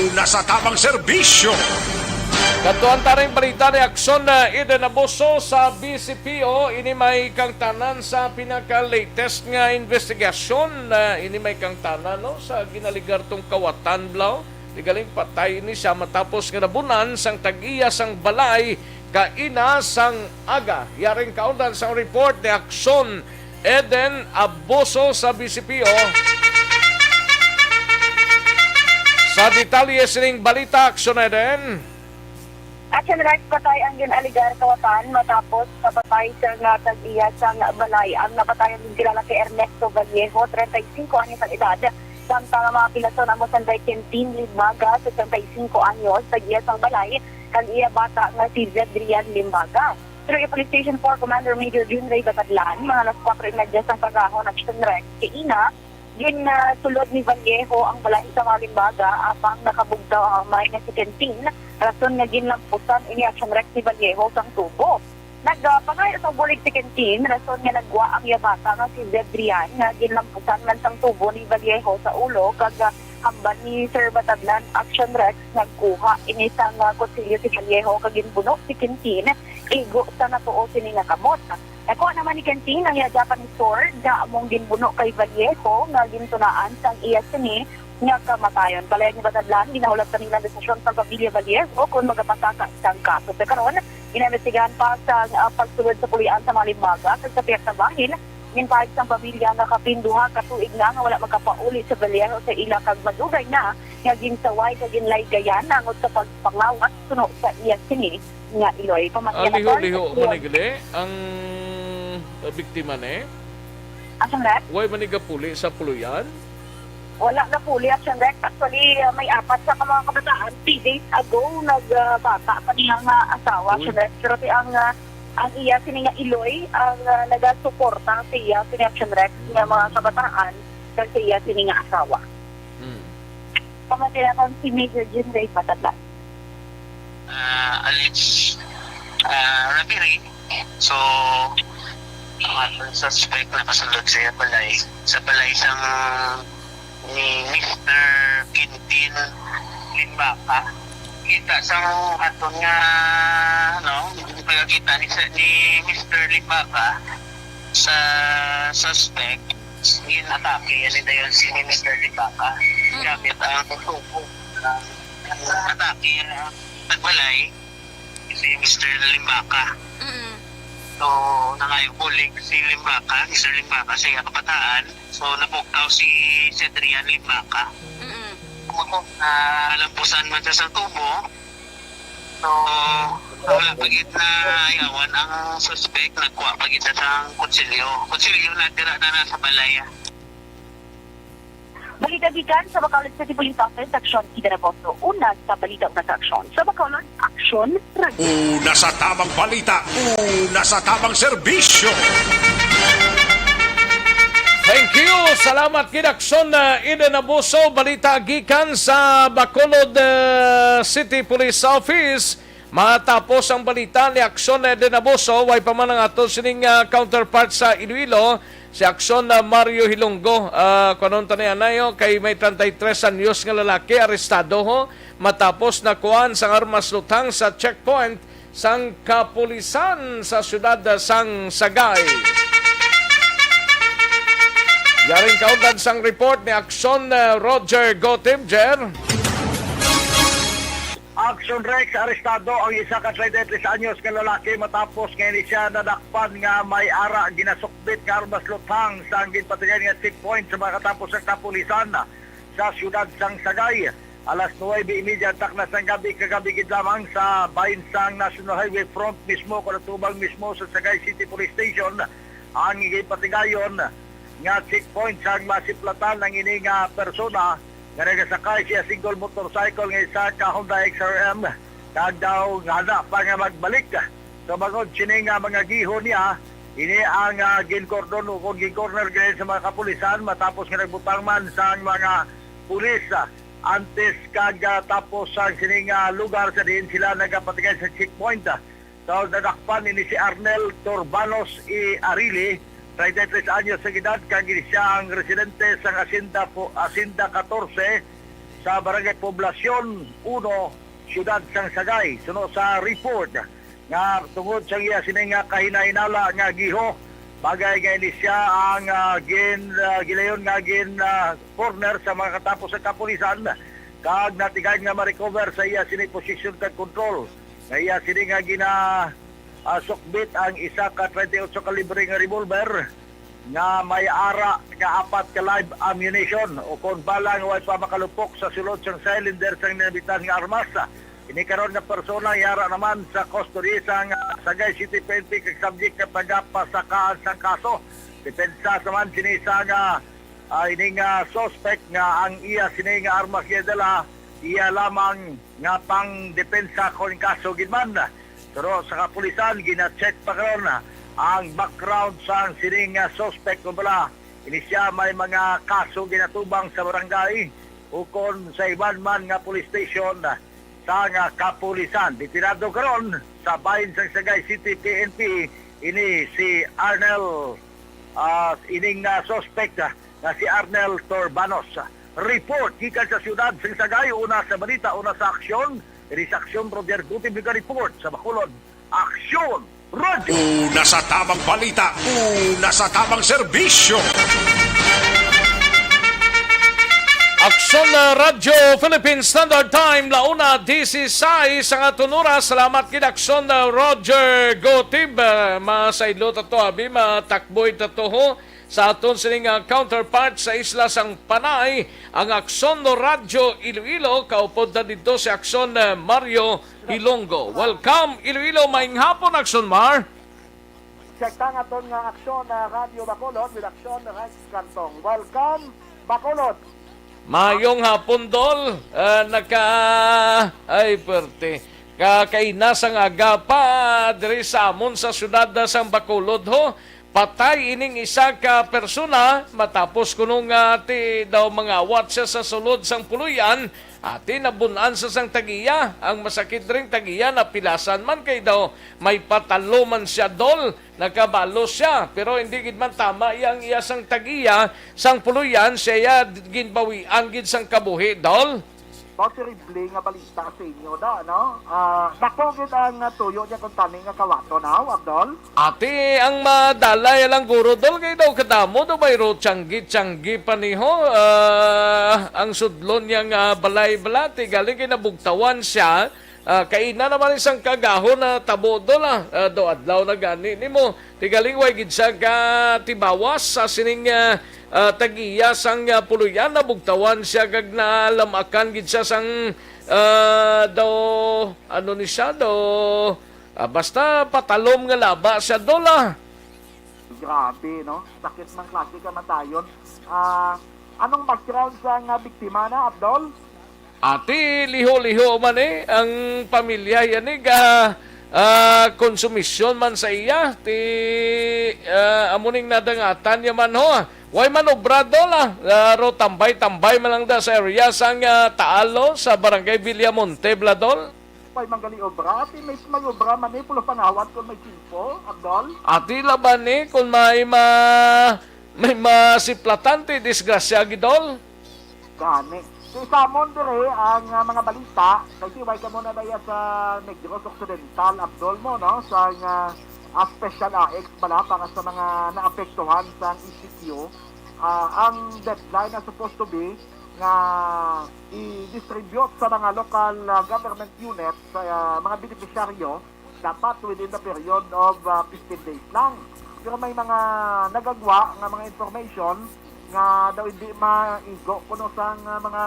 Una sa tamang serbisyo. Katuan taring balita ni Aksyon na idinabuso sa BCPO. Ini may kang tanan sa pinaka-latest nga investigasyon na ini may kang tanan no, sa ginaligar tong Kawatan Blaw. Digaling patay ni siya matapos nga nabunan sang tag-iya sang balay kaina sang aga. Yaring kaundan sang report ni Aksyon Eden abuso sa BCPO. Sa detalye sining balita, Aksyon Eden. Action right patay ang ginaligar Kawatan matapos sa patay sa natag-iya sa balay. Ang napatayan din kilala kay Ernesto Vallejo, 35 anyos ang edad. Samtang ang mga pilason ang Mosanday Quintin Limbaga, 75 anyos, tag-iya sa balay. Kag iya bata nga si Zedrian Limbaga. Metro Police Station 4 Commander Major Junray Batadlan, mga alas 4:30 sa pagahon at Shenrek, Kiina, sulod ni Vallejo ang balay sa Malimbaga apang nakabugtaw ang may na si Cantong, rason nga ginlampusan ini Aksyon Rex ni Vallejo sang tubo. Nagpangay sa Bulig si Cantong, rason nga nagwa ang yabata nga si Zedrian nga ginlampusan man sang tubo ni Vallejo sa ulo kag hamban ni Sir Batadlan Aksyon Rex nagkuha ini sang konsilyo si Vallejo kag ginbuno si Cantong igo sa natuo sini nga kamot. Nakuha naman ni Cantong ang iya Japanese sword na among ginbuno kay Vallejo nga gintunaan sang iya sini nga kamatayon. Balay ni Batadlan, ginahulat sa nilang desisyon sa pamilya Vallejo kung magapataka sang kaso. Sa karon, inabestigahan pa sa pagsulod sa pulian sa Malimbaga sa tiyak sa bahin. Ginpahig sa pamilya nga kapinduha katuig nga wala magkapauli sa Vallejo sa ila kag madugay na nga ginsaway kag ginlaygayan nangot sa pagpangawat suno sa iya sini nga Iloy. Liho-liho manigli ang biktima ne? Asang rep? Way manigapuli sa puluyan? Wala na puli at Rex. Actually, may apat sa mga kabataan. 3 days ago, nagbata pa niyang asawa. Rex. Pero ang iya, sini nga Iloy, ang nagasuporta sa iya, sini Aksyon Rex, nga mga kabataan, kasi iya, sini nga asawa. Pamatirakan si Major Junray Batadlan. Alleged robbery. So, ang ating suspect na kasunod sa balay. Sa balay sang ni Mr. Quintin Limbaka. Kita sa aton nga pagkakita ni Mr. Limbaka sa suspect atake yan dayon si Mr. Limbaka gamit ang tubo atake nagbalay si Mr. Limbaka. So, nangayo Bulig si Limbaka, Mr. Limbaka sa iya kabataan. So, napugtaw si Zedrian Limbaka. Lampusan man sa tubo. So, wala pagit na ayawan ang suspect. Nagkuha pagit sa konsilyo. Konsilyo na tira na nasa balaya. Balita gikan sa Bacolod City Police Office, Aksyon Kidanaboso. Una sa balita sa Aksyon. Sa Bacolod, Aksyon Radio. Una sa tamang balita, una sa tamang serbisyo. Thank you. Salamat kid Aksyon Kidanaboso. Balita gikan sa Bacolod City Police Office. Matapos ang balita ni Aksyon Kidanaboso, way pa man ang ato sining counterpart sa Iloilo, si Aksyon Mario Hilonggo. Kanon tani anayo kay may 33 anyos nga lalaki arestado ho matapos nakuan sang armas lutang sa checkpoint sang kapulisan sa siyudad sang Sagay. Yaring kaundan sang report ni Aksyon Roger Gotibjer. Aksyon Rex, arestado ang isa ka 33 anyos nga lalaki matapos ngayon siya nadakpan nga may ara ginasukbit nga armas luthang sa ginpatigan nga checkpoint sa mga katapos ng kapulisan sa siyudad sang Sagay. Alas 9:30 takna sang gabi kagabi gid lamang sa bahin sang National Highway front mismo kunatubang mismo sa Sagay City Police Station ang ginpatigayon nga checkpoint sang masiplatan ng ini nga persona nga nagasakay siya single motorcycle nga isa ka Honda XRM kag daw hana pa nga magbalik. So bangod sini nga mga giho niya ini ang ginkordon o gincorner gid sa mga kapulisan matapos nga nagbutang man sa mga pulis antes kag tapos sa sini nga lugar sa din sila nagapatigay sa checkpoint. So nadakpan ini si Arnel Torbanos Arili 33 anyos sa edad, kag siya ang residente sa Asinda 14 sa Barangay Poblasyon 1, Siyudad sang Sagay. Suno sa report nga tungod sa iya sini nga kahinahinala nga giho bagay nga ini siya ang gilayon nga corner sa mga katapos sa kapulisan kag natigay nga ma-recover sa iya sini position kag control. Nga iya sini nga sukbit ang isa ka 38 kalibre nga revolver nga may ara nga 4 ka live ammunition o kung balang way pa makalupok sa sulod sang cylinder sang nabitan nga armas. Ini karon nga persona yara naman sa custody sang Sagay City PNP kag subject ka pagapasakaan sang kaso. Depensa naman sini nga ini nga suspect nga ang iya sini nga armas nga dala iya lamang nga pang depensa kon kaso gid man. Pero sa kapulisan, gina-check pa karon ang background sa sining suspect kung bala. Ini siya may mga kaso ginatubang sa barangay ukon sa iban man nga police station sa nga kapulisan. Detinado karon sa bahin sa Sagay City PNP ini si Arnel ining suspect na si Arnel Torbanos. Report gikan sa siyudad sa Sagay, una sa Balita, una sa Aksyon. Ini sa Aksyon Roger Guti Biga report sa Bacolod. Aksyon Roger. Una sa tamang balita, una sa tamang serbisyo. Aksyon Radyo Philippine Standard Time, launa 16 ang atunura. Salamat kid Aksyon Roger Gotib. Masaydlo tato abi, matakboy tato ho sa aton sining counterpart sa isla sang Panay, ang Aksyon Radyo Iloilo. Kaupod na dito si Aksyon Mario Hilonggo. Welcome Iloilo, maing hapon Aksyon Mar. Check ang aton nga Aksyon Radio Bacolod with Aksyon Rights Cantong. Welcome, Bacolod. Mayong hapon dol, perte. Kakainasang aga pa diri sa amon sa syudad sang Bacolod ho. Patay ining isa ka persona matapos kunong ti daw mga awat siya sa sulod sang puluyan. Ati nabunan sa sang tagiya. Ang masakit ring tagiya na pilasan man kay daw may patalo man siya dol. Nakabalo siya. Pero hindi gid man tama iyang iya sang tagiya sang puluyan siya ginbawi ang gid sang kabuhi dol. Terrible nga balita sa inyo da, no? Nakogit ang tuyo niya kung taning nga kawato na, Abdol? Ati, ang madalay lang guro dol kay daw kadamo do bayro tiyanggi pa niho. Ang sudlon niya nga balay-balati galing kinabugtawan siya. Kaina naman isang kagahon na tabo do do adlaw na gani nimo. Tigaling way gid siya ka tibawas sa sining tagiya sang puluyan na bugtawan siya kag nalamakan gid siya sang daw ano ni siya daw basta patalom nga laba siya dola. Grabe, no? Sakit ng klase kamatayon. Anong background sa nga biktima na, Abdol? Ati, liho-liho man ang pamilya yan konsumisyon man sa iya ti amuning nadangatan niya man ho. Way man obrado ro tambay-tambay man lang da sa area sang Taalo sa barangay Villamonte Bladol. Pay manggali obra, ati may obra man pulo panawat kung may kimpo, Abdol. Ati laban kung may masiplatan ti disgrasya gidol. Gani. So, isamon dire ang mga balita, kasi way ka muna daya sa Negros Occidental, Abdol mo, no? Sa Special AX pala para sa mga naapektuhan sa ECQ. Ang deadline na supposed to be na i-distribute sa mga local government units sa mga beneficiaryo dapat within the period of 15 days lang. Pero may mga nagagwa ng mga information nga daw hindi maigo kuno sang mga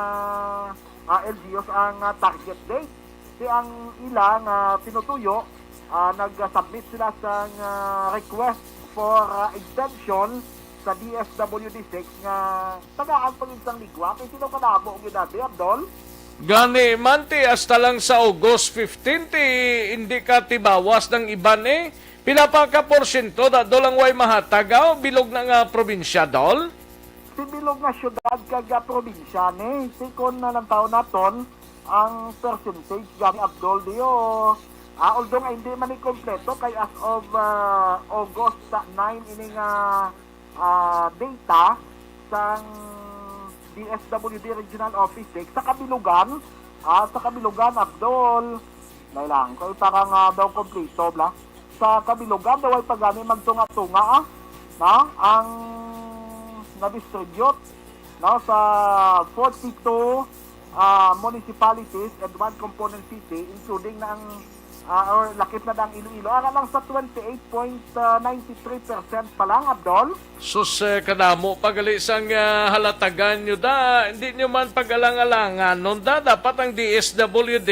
LGUs ang target date. Di ang ilang tinutuyo, nag-submit sila sa request for extension sa DSWD6 nga tagaan pa isang ligwa. Kaya sino kalabo ang dati, Abdol? Gani man ti hasta lang sa August 15 ti hindi ka tibawas ng iban pinapaka porsyento da dolang way mahatagaw bilog na nga probinsya dol. Bilog nga syudad kaga probinsya ni sikon na ng taon naton ang percentage gani Abdol diyo although nga hindi man kompleto kay as of August 9 ining data sang DSWD Regional Office 6 sa Kabilugan Abdol lang kay parang daw kompleto bla sa Kabilugan daw ay pagani magtunga-tunga na ang na-distribute sa 42 municipalities and one component city including na ang or lakip na ang Iloilo. Lang sa 28.93% pa lang, Abdol. Sus, kadamo pagali sang halatagan nyo da. Hindi nyo man pag-alang-alangan nun da. Dapat ang DSWD.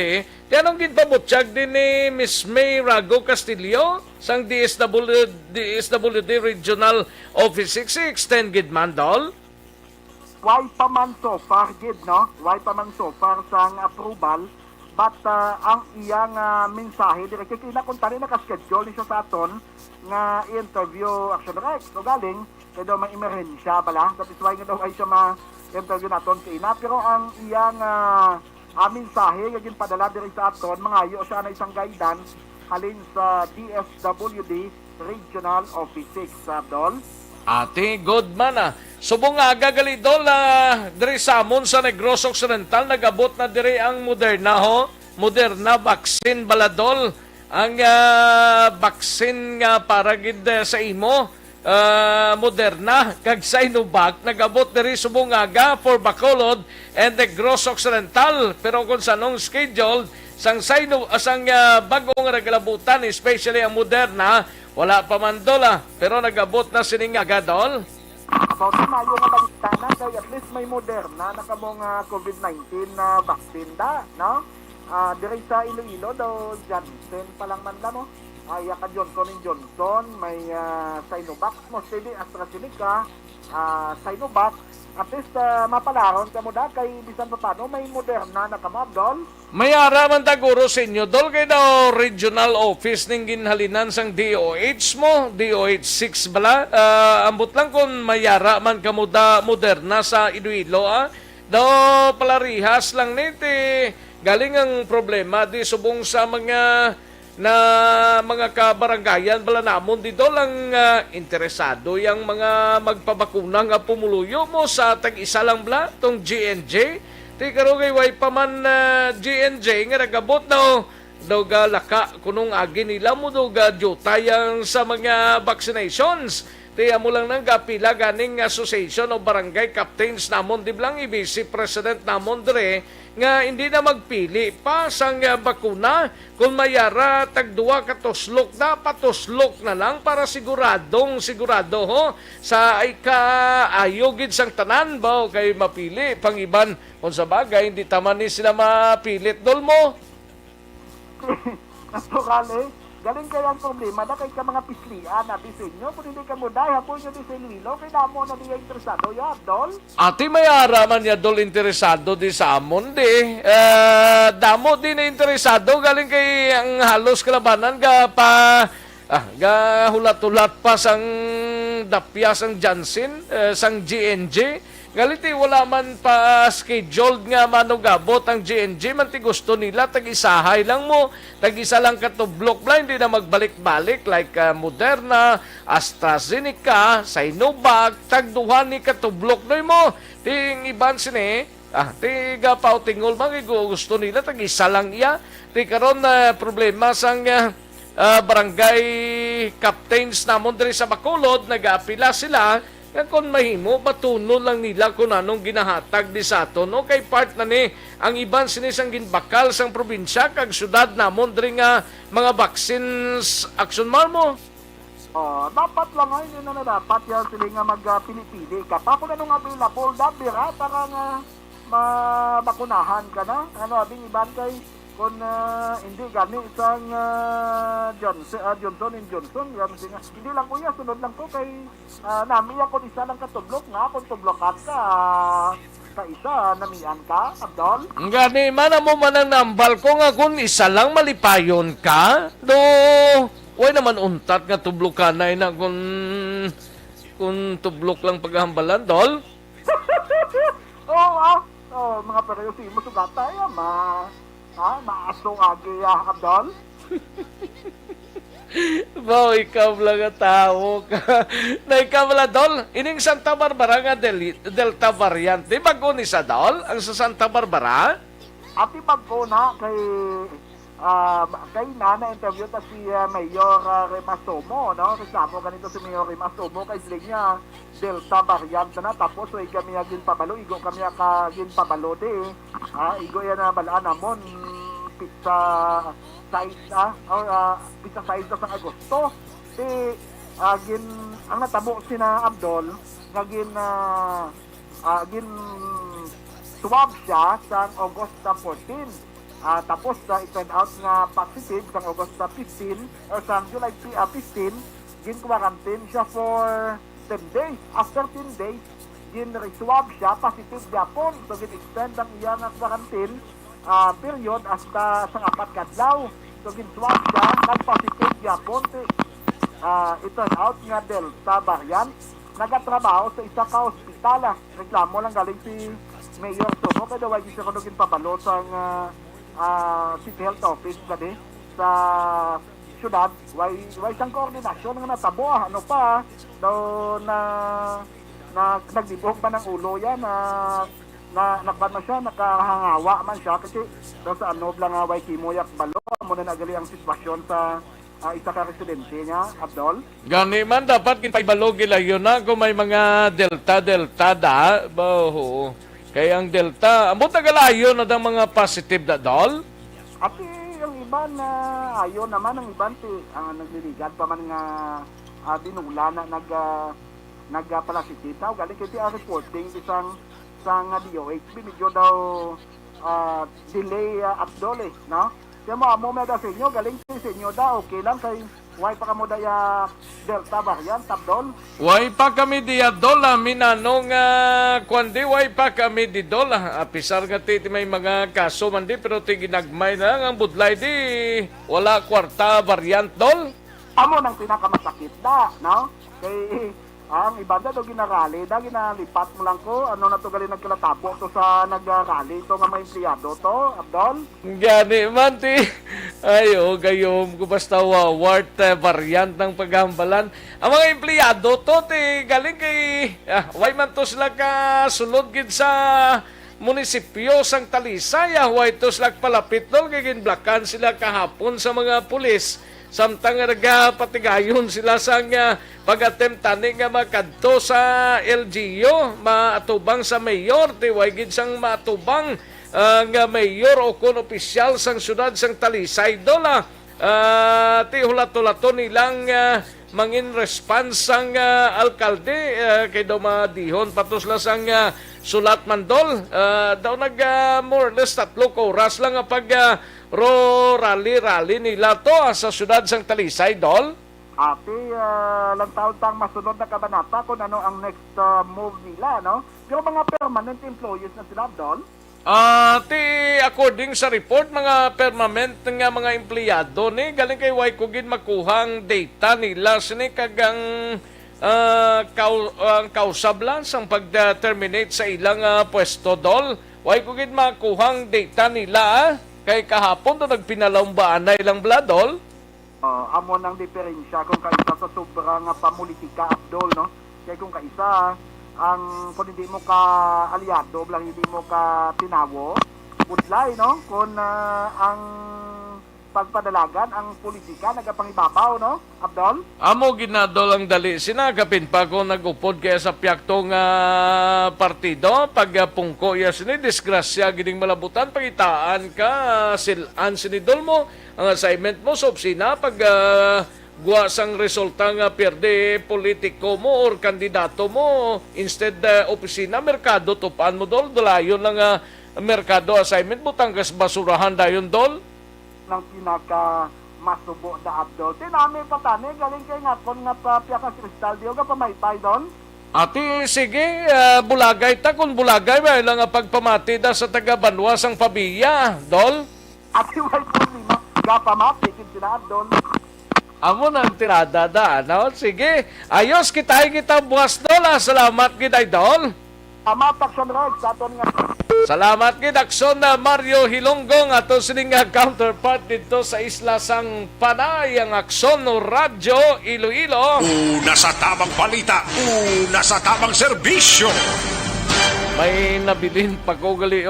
Yan ang ginpabutsyag din ni Miss May Rago Castillo sang DSWD Regional Office 6 extend gid man dol. Why pa man so far gid, no? Why pa man so far sang approval But ang iyang mensahe, direct kinakunta rin nakaschedule siya sa aton nga interview Aksyon Rex. So galing, kaya daw may emerhensya bala. That is why nga daw ay siya ma-interview naton kina. Pero ang iyang mensahe, yung padala direct sa aton, mangayo siya na isang guidance halin sa DSWD Regional Office 6, Dol. Ate, good man Subong nga gagali dol diri samon sa Negros Occidental nagabot na diri ang Moderna Moderna vaccine baladol. Ang vaccine nga para gid sa imo Moderna kag Sinovac nagabot diri subong aga for Bacolod and Negros Occidental. Pero kung sa nung schedule sang bagong reglabutan especially ang Moderna wala pa man dola pero nagabot na sining aga dol. So, sinayo nga balita na kay at least may Moderna nakamong COVID-19 na vaccine da, no? Dire sa Iloilo daw Janssen pa lang man la, no? Ay ka Johnson & Johnson, may Sinovac, mo steady AstraZeneca, Sinovac. At least mapalaron ka mo da kay bisan pa paano may Moderna na kamab dol. May araman taguro sa inyo dol kay daw regional office ning ginhalinan sang DOH mo, DOH 6 bala. Ambot lang kung mayara man kamo da Moderna sa Iloilo daw palarihas lang niti. Galing ang problema di subong sa mga kabaranggayan bala namon dito lang interesado yung mga magpabakuna nga pumuluyo mo sa tag-isa lang bala tong GNJ. Ti karo kay way pa man GNJ nga nagabot daw ga laka kunong agi nila mo daw ga jutayang sa mga vaccinations. Ti amo lang nang gapila ganing association of barangay captains namon di blang i-vice president namon dire nga hindi na magpili pa sang bakuna kung mayara tagduwa ka tuslok na patuslok na lang para sigurado sa ay kaayogid sang tanan ba kay mapili pang iban kung sa bagay hindi taman ni sila mapilit dol mo. Naturale, galing kaya ang problema na kay ka mga pislian na disenyo kung hindi ka mo dahil hapon nyo di sa Iloilo kay damo na diya interesado ya dol. Ati may araman niya dol interesado di sa amon di. Damo di na interesado galing kay ang halos kalabanan ga hulat-hulat pa sang dapya sang Janssen sang GNJ. Galiti wala man pa scheduled nga manugabot ang GNJ man ti gusto nila tag-isahay lang mo tag-isa lang katublok bla hindi na magbalik-balik like Moderna, AstraZeneca, Sinovac tagduhan ni katublok noy mo ting iban sini tiga pao tingol man gusto nila tag-isa lang iya ti karon problema sang barangay captains namon diri sa Bacolod nag-aapila sila. Kaya kung mahimo, batuno lang nila kung anong ginahatag di sa ato. No? Kay part na ni, ang iban sinisang ginbakal sang probinsya, kag syudad namon diri nga mga vaccines action mo. Dapat lang ay yun na dapat yan sila nga magpili-pili ka. Pa kung anong available, dabira para nga mabakunahan ka na. Abing iban kay kung hindi gani isang Johnson & Johnson hindi lang kuya sunod lang ko kay nami ako isa lang katublok nga kung tublokan ka isa namian ka Abdol gani man mo man ang nambal ko nga kung isa lang malipayon ka way naman untat nga tublokan na ina kung tublok lang paghambalan dol. Mga pareho si mo sugata maasong agi Abdol. Bao, ikaw lang ang tao ka. Na ikaw lang, Dol. Ining Santa Barbara nga Delta variant. Di bago ni sa Dol? Ang sa Santa Barbara? Ati bago na kay na-interview ta si Mayor Rimasomo, no? Kasama ganito si Mayor Rimasomo kay sila niya Delta variant na tapos ay kami agin pabalo, igo kami agin pabalo di. Igo yan na balaan namon pizza size pizza size sa Agosto. Agin ang natabo sina Abdol, agin swab siya sa August 14. Tapos it-turn out nga positive sa August 15 or sa July 15 gin-quarantine siya for 10 days. After 10 days, gin-reswab siya, positive Japon. So, gin-extend ang iyang quarantine period hasta sa 4 kadlaw. So ginswab siya, nagpositive gyapon it turned out nga Delta variant. Nagatrabaho sa isa ka ospital. Reklamo lang galing si Mayor Somo kaya daw siya kanugin pabalo sa City Health Office gadi sa syudad. Way siyang koordinasyon nga natabo. Ano pa daw na naglibog pa ng ulo yan nakban siya, nakahangawa man siya kasi daw sa ano lang way kimoyak balo mo na nagali ang sitwasyon sa isa ka residente niya, Abdol. Gani man dapat kinpaibalog ila yun na kung may mga delta da baho. Kaya ang delta, amo tagalayo na ng mga positive na dol? Ati yung iban na ayon naman ang iban ang nagliligad pa man nga dinula na nagpalasitita galing kasi ang reporting isang sa DOH medyo daw delay Abdol no? Kaya mo may da sa inyo, galing sa inyo da, okay lang kay why pa kamo daya Delta variant, Abdol? Why pa kami di dola, minanong kundi why pa kami di dola. Apisar nga ti may mga kaso man di, pero ti ginagmay na ang budlay di, wala kwarta variant dol? Amo nang pinakamasakit da, no? Kay ang iba da do ginarali da ginalipat mo lang ko ano na to gali nagkalatapo to sa nagrally to nga mga empleyado to Abdol gani man ti ayo gayom ko basta wart variant ng paghambalan ang mga empleyado to ti galing kay why man to sila ka sulod gid sa munisipyo sang Talisay why to sila palapit dol kay ginblakan sila kahapon sa mga pulis samtang nagapatigayon sila sang pag-attempt tani nga makadto sa LGU maatubang sa mayor tiway gid sang maatubang nga mayor o kun opisyal sang syudad sang Talisay dola ti hulato-lato nilang mangin response sang alkalde kay daw madihon patos la sang sulat mandol daw nag more or less 3 oras lang pag rally nila to sa syudad sang Talisay dol. Ate lang taon tang masunod na kabanata kung ano ang next move nila no. Pero mga permanent employees na sila dol. According sa report, mga permanent nga mga empleyado ni galing kay way kugin makuhang data nila sini kagang kausab lang sang pag-terminate sa ilang pwesto dol. Way kugin makuhang data nila kay kahapon to nagpinalaumbaan na ilang bladol. Amo nang diferensya kung kaisa sa sobrang pamulitika Abdol no. Kay kung kaisa ang kung hindi mo ka aliado, lang hindi mo ka tinawo, budlay no kung ang pagpadalagan ang politika nagapangibabaw no Abdol. Amo ginadol ang dali sinagapin pa ko nagupod kaya sa piaktong partido pagpungko ya sini disgrasya gining malabutan pagitaan ka silan sinidol mo ang assignment mo sa opisina pag guwa sang resulta nga perde politiko mo or kandidato mo instead opisina merkado tupan mo dol dolayon lang merkado assignment mo tanggas basurahan dayon dol ng pinaka masubo da Abdol. Tinami patani galing kay nga kon nga papya ka kristal diyo ka pamaypay don. Ati sige bulagay ta kun bulagay ba lang pagpamati da sa taga Banwa sang Pabiya dol. Ati way problema gapamati kin sila Abdol. Amo nang tirada da no sige ayos kita bukas dol salamat gid idol. Salamat Aksyon Rex sa aton nga salamat gid Aksyon na Mario Hilonggong ato sining counterpart dito sa isla sang Panay ang Aksyon no Radyo Iloilo. Una sa tamang balita, una sa tamang serbisyo. May nabilin pa ko gali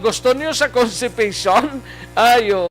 gusto niyo sa constipation? Ayo.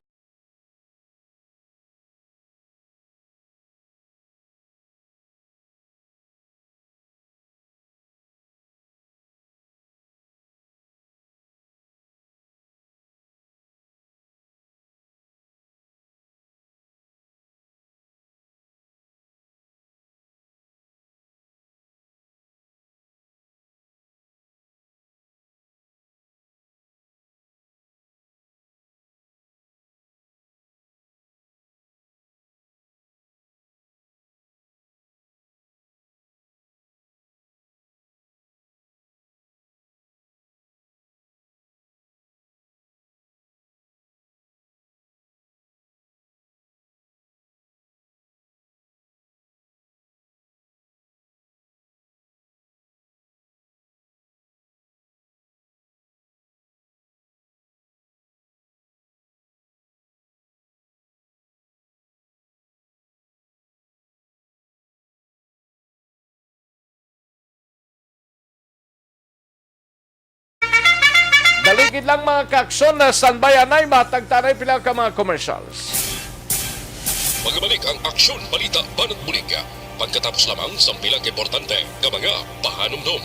Sige lang mga kaaksyon na standby anay, matagtanay pila ka mga commercials. Magbalik ang Aksyon, Balita, Banat, Bulig. Pagkatapos lamang sa pilang importante ka mga pahanumdum.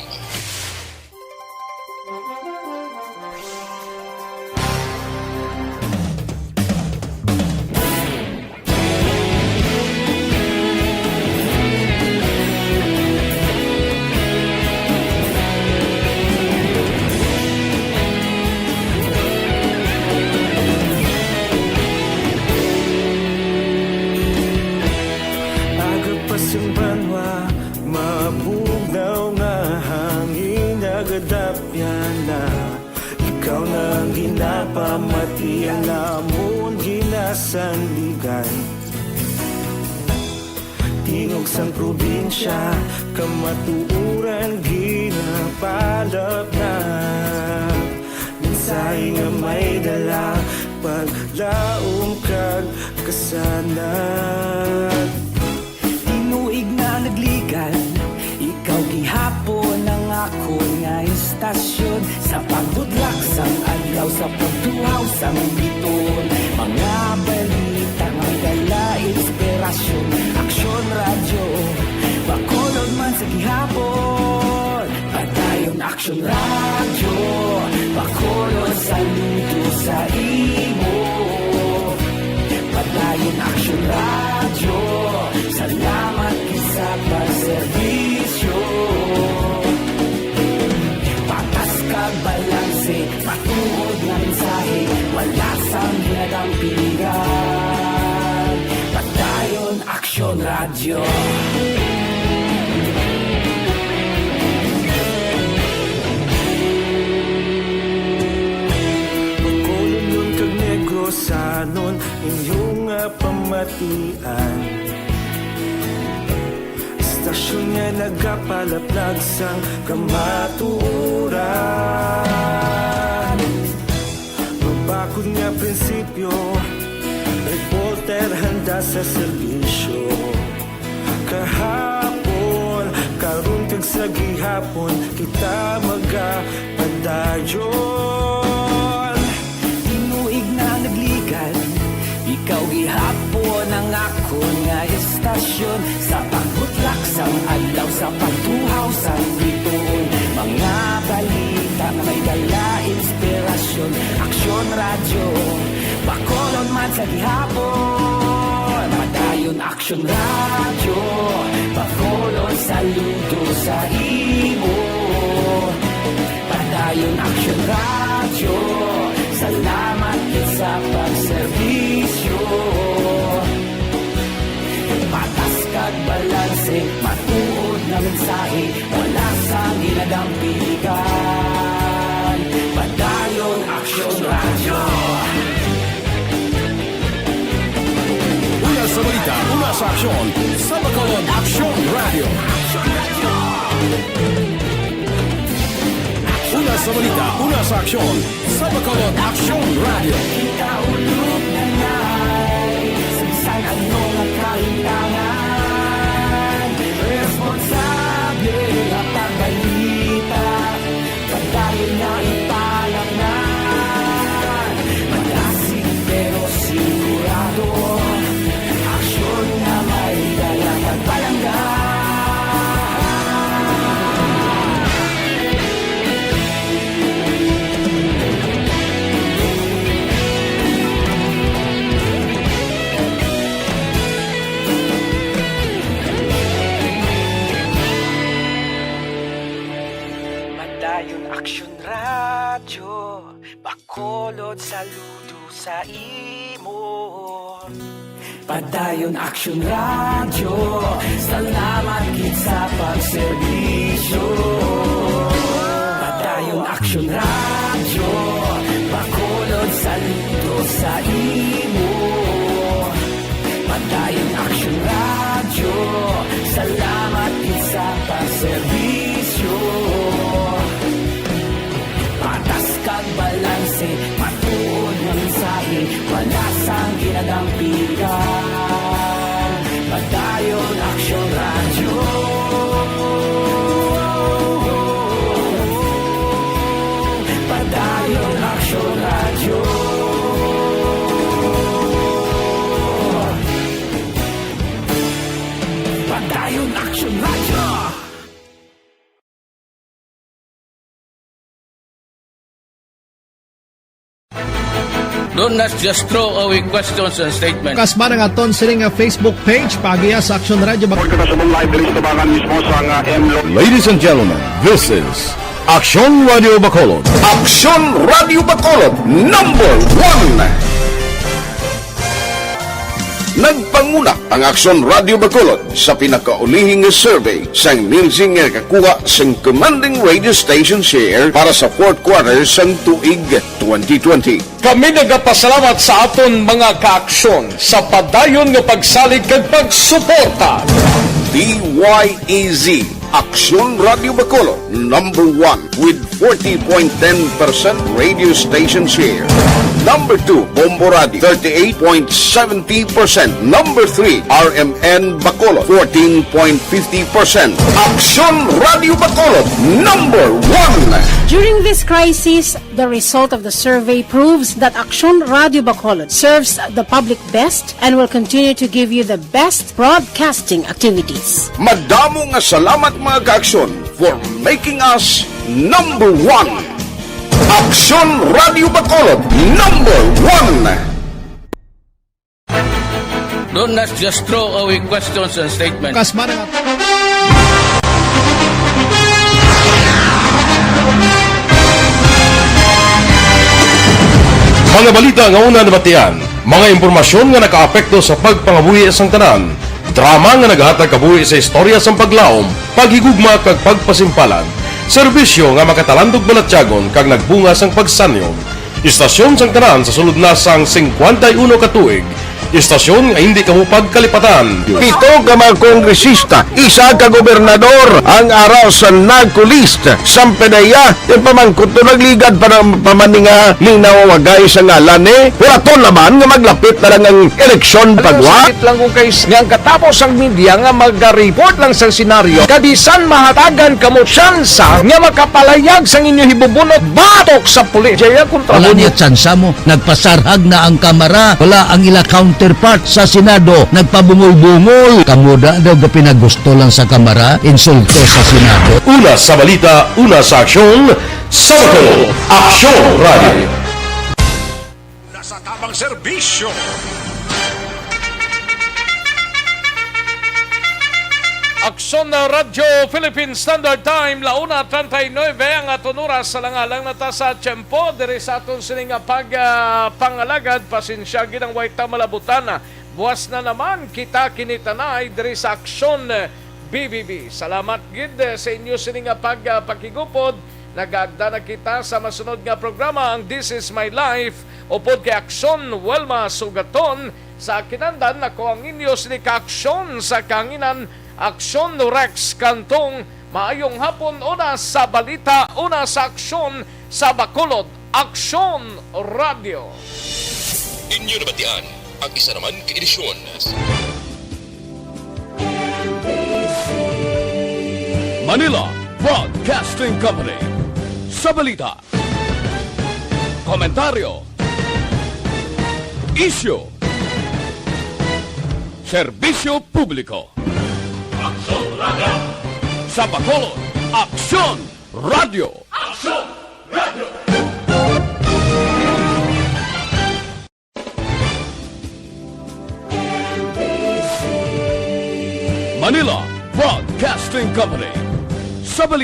Agapasang banwa, mabugnaw nga hangin agadapyan na ikaw na ang ginapamati ang amon ginasandigan. Tingog sang probinsya, kamatuuran ginapalap na mensahe nga may dala, paglaom kag kasanag. Tinuig na nagligan, ikaw gihapon ang ako nga istasyon sa pagbudlak sang adlaw, sa pagtuhaw sang biton. Mga balita nga dala inspirasyon, Aksyon radyo, Bacolod man sa gihapon. Padayon Aksyon radyo, Bacolod saludo sa imo. Padayon Aksyon radyo, salamat sa pagserbisyo. Patas kag balanse, matuod nga mensahe, wala sang ginagampiligan. Padayon Aksyon radyo. Bacolod nun kag Negros sanon inyong pamatian. Istasyon nga nagapalaplag sang kamatuuran. Mabakod nga prinsipyo, reporter handa sa serbisyo. Kahapon, karon kag sa gihapon, kita magapadayon. Tinuig na nagligan, ikaw gihapon ang ako nga istasyon sa pagbutlak sang adlaw, sa pagtuhaw sang biton. Mga balita na may dala inspirasyon, Aksyon radyo, Bacolod man sa gihapon. Padayon Aksyon radyo, Bacolod saludo sa imo. Padayon Aksyon radyo, salamat sa pagserbisyo. Patas kag balanse, matuod na mensahe, wala sang ginadampiligan. Padayon Aksyon radyo. Una sa balita, una sa aksyon, sa Bacolod Aksyon Radio. Una sa balita, una sa aksyon, sa Bacolod Aksyon Radio. Ikaulog na na'y sabisan ano nga kahintangan. Responsable at pagbalita, pagdayon na ipalaknan. Malasig pero sigurado, aksyon na may dalang pagpalanggan. Aksyon radyo, Bacolod saludo sa imo. Padayon Aksyon radyo, salamat gid sa pagserbisyo. Padayon Aksyon radyo, Bacolod saludo sa imo. Padayon Aksyon radyo, salamat gid sa pagserbisyo. Patas kag balanse, matuod nga mensahe, wala sang ginadampiligan. Padayon Aksyon radyo. Padayon Aksyon Don't not just throw away questions and statements. Kasma nga ton sining nga Facebook page pagiya sa Aksyon Radio Ladies and gentlemen, this is Aksyon Radio Bacolod. Aksyon Radio Bacolod, number 1. Nagpanguna ang Aksyon Radio Bacolod sa pinakaulihing survey sa Nielsen nga kakuha sa commanding radio station share para sa fourth quarter sa tuig 2020. Kami nagapasalamat sa aton mga kaaksyon sa padayon nga pagsalig kag pagsuporta. DYEZ Aksyon Radio Bacolod, number 1 with 40.10% radio station share. Number 2, Bombo Radio, 38.70%. Number 3, RMN Bacolod, 14.50%. Aksyon Radio Bacolod, number 1. During this crisis, the result of the survey proves that Aksyon Radio Bacolod serves the public best and will continue to give you the best broadcasting activities. Madamo nga salamat mga kaaksyon for making us number 1. Aksyon Radio Bacolod, number 1. Don't not just throw away questions and statements. Kasma nga mga balita nga una nabatian, mga impormasyon nga nakaapekto sa pagpangabuhi sang tanan, drama nga naghatag kabuhi sa istorya sang paglaom, paghigugma kag pagpasimpalan, serbisyo nga makatalandog balatyagon kag nagbunga sang pagsanyon, istasyon sang tanan sa sulod na sang 51 ka tuig, istasyon nga hindi kamupag kalipatan. Pito ka mga kongresista, isa ka gobernador, ang araw sa nagkulist, sampedaya, yung pamangkot to nagligad para pamaninga linaw wagay sa ngalan Puraton naman nga maglapit na lang ang eleksyon pagwa. Sakit lang kung kayo nga katapos ang media nga mag-report lang sa senaryo, kadisan mahatagan kamo tsansa nga makapalayag sa inyo hibubunot batok sa pulis. Jaya kontra wala niya tsansa mo, nagpasarhag na ang kamera, wala ang ila counterpart sa Senado, nagpabungol-bungol. Kamuda daw ga pinagusto lang sa kamera, insulto sa Senado. Una sa balita, una sa aksyon, sa Bacolod, Aksyon Radio. Nasa tamang serbisyo. Aksyon na Radyo Philippine Standard Time, 1:39 ang aton oras sa langalang nata sa tiyempo. Diri sa aton sining pangalagad, pasensya ginang waita malabutana. Buwas na naman kita kinitanay diri sa Aksyon BBB. Salamat gid sa inyo sining pagkigupod. Nagagda na kita sa masunod nga programa ang This Is My Life upod kay Aksyon Welma Sugaton. Sa kinandan ako ang inyo sining kaaksyon sa kanginan Aksyon Rex Cantong. Maayong hapon, una sa balita, una sa aksyon sa Bacolod, Aksyon Radio. Inyo nabatian ang isa naman kaedisyon. Manila Broadcasting Company. Sa balita, komentaryo, issue, serbisyo publiko. Aksyon Radio. Sa Bacolod, Aksyon Radio. Aksyon Radio. Manila Broadcasting Company. Sa balita.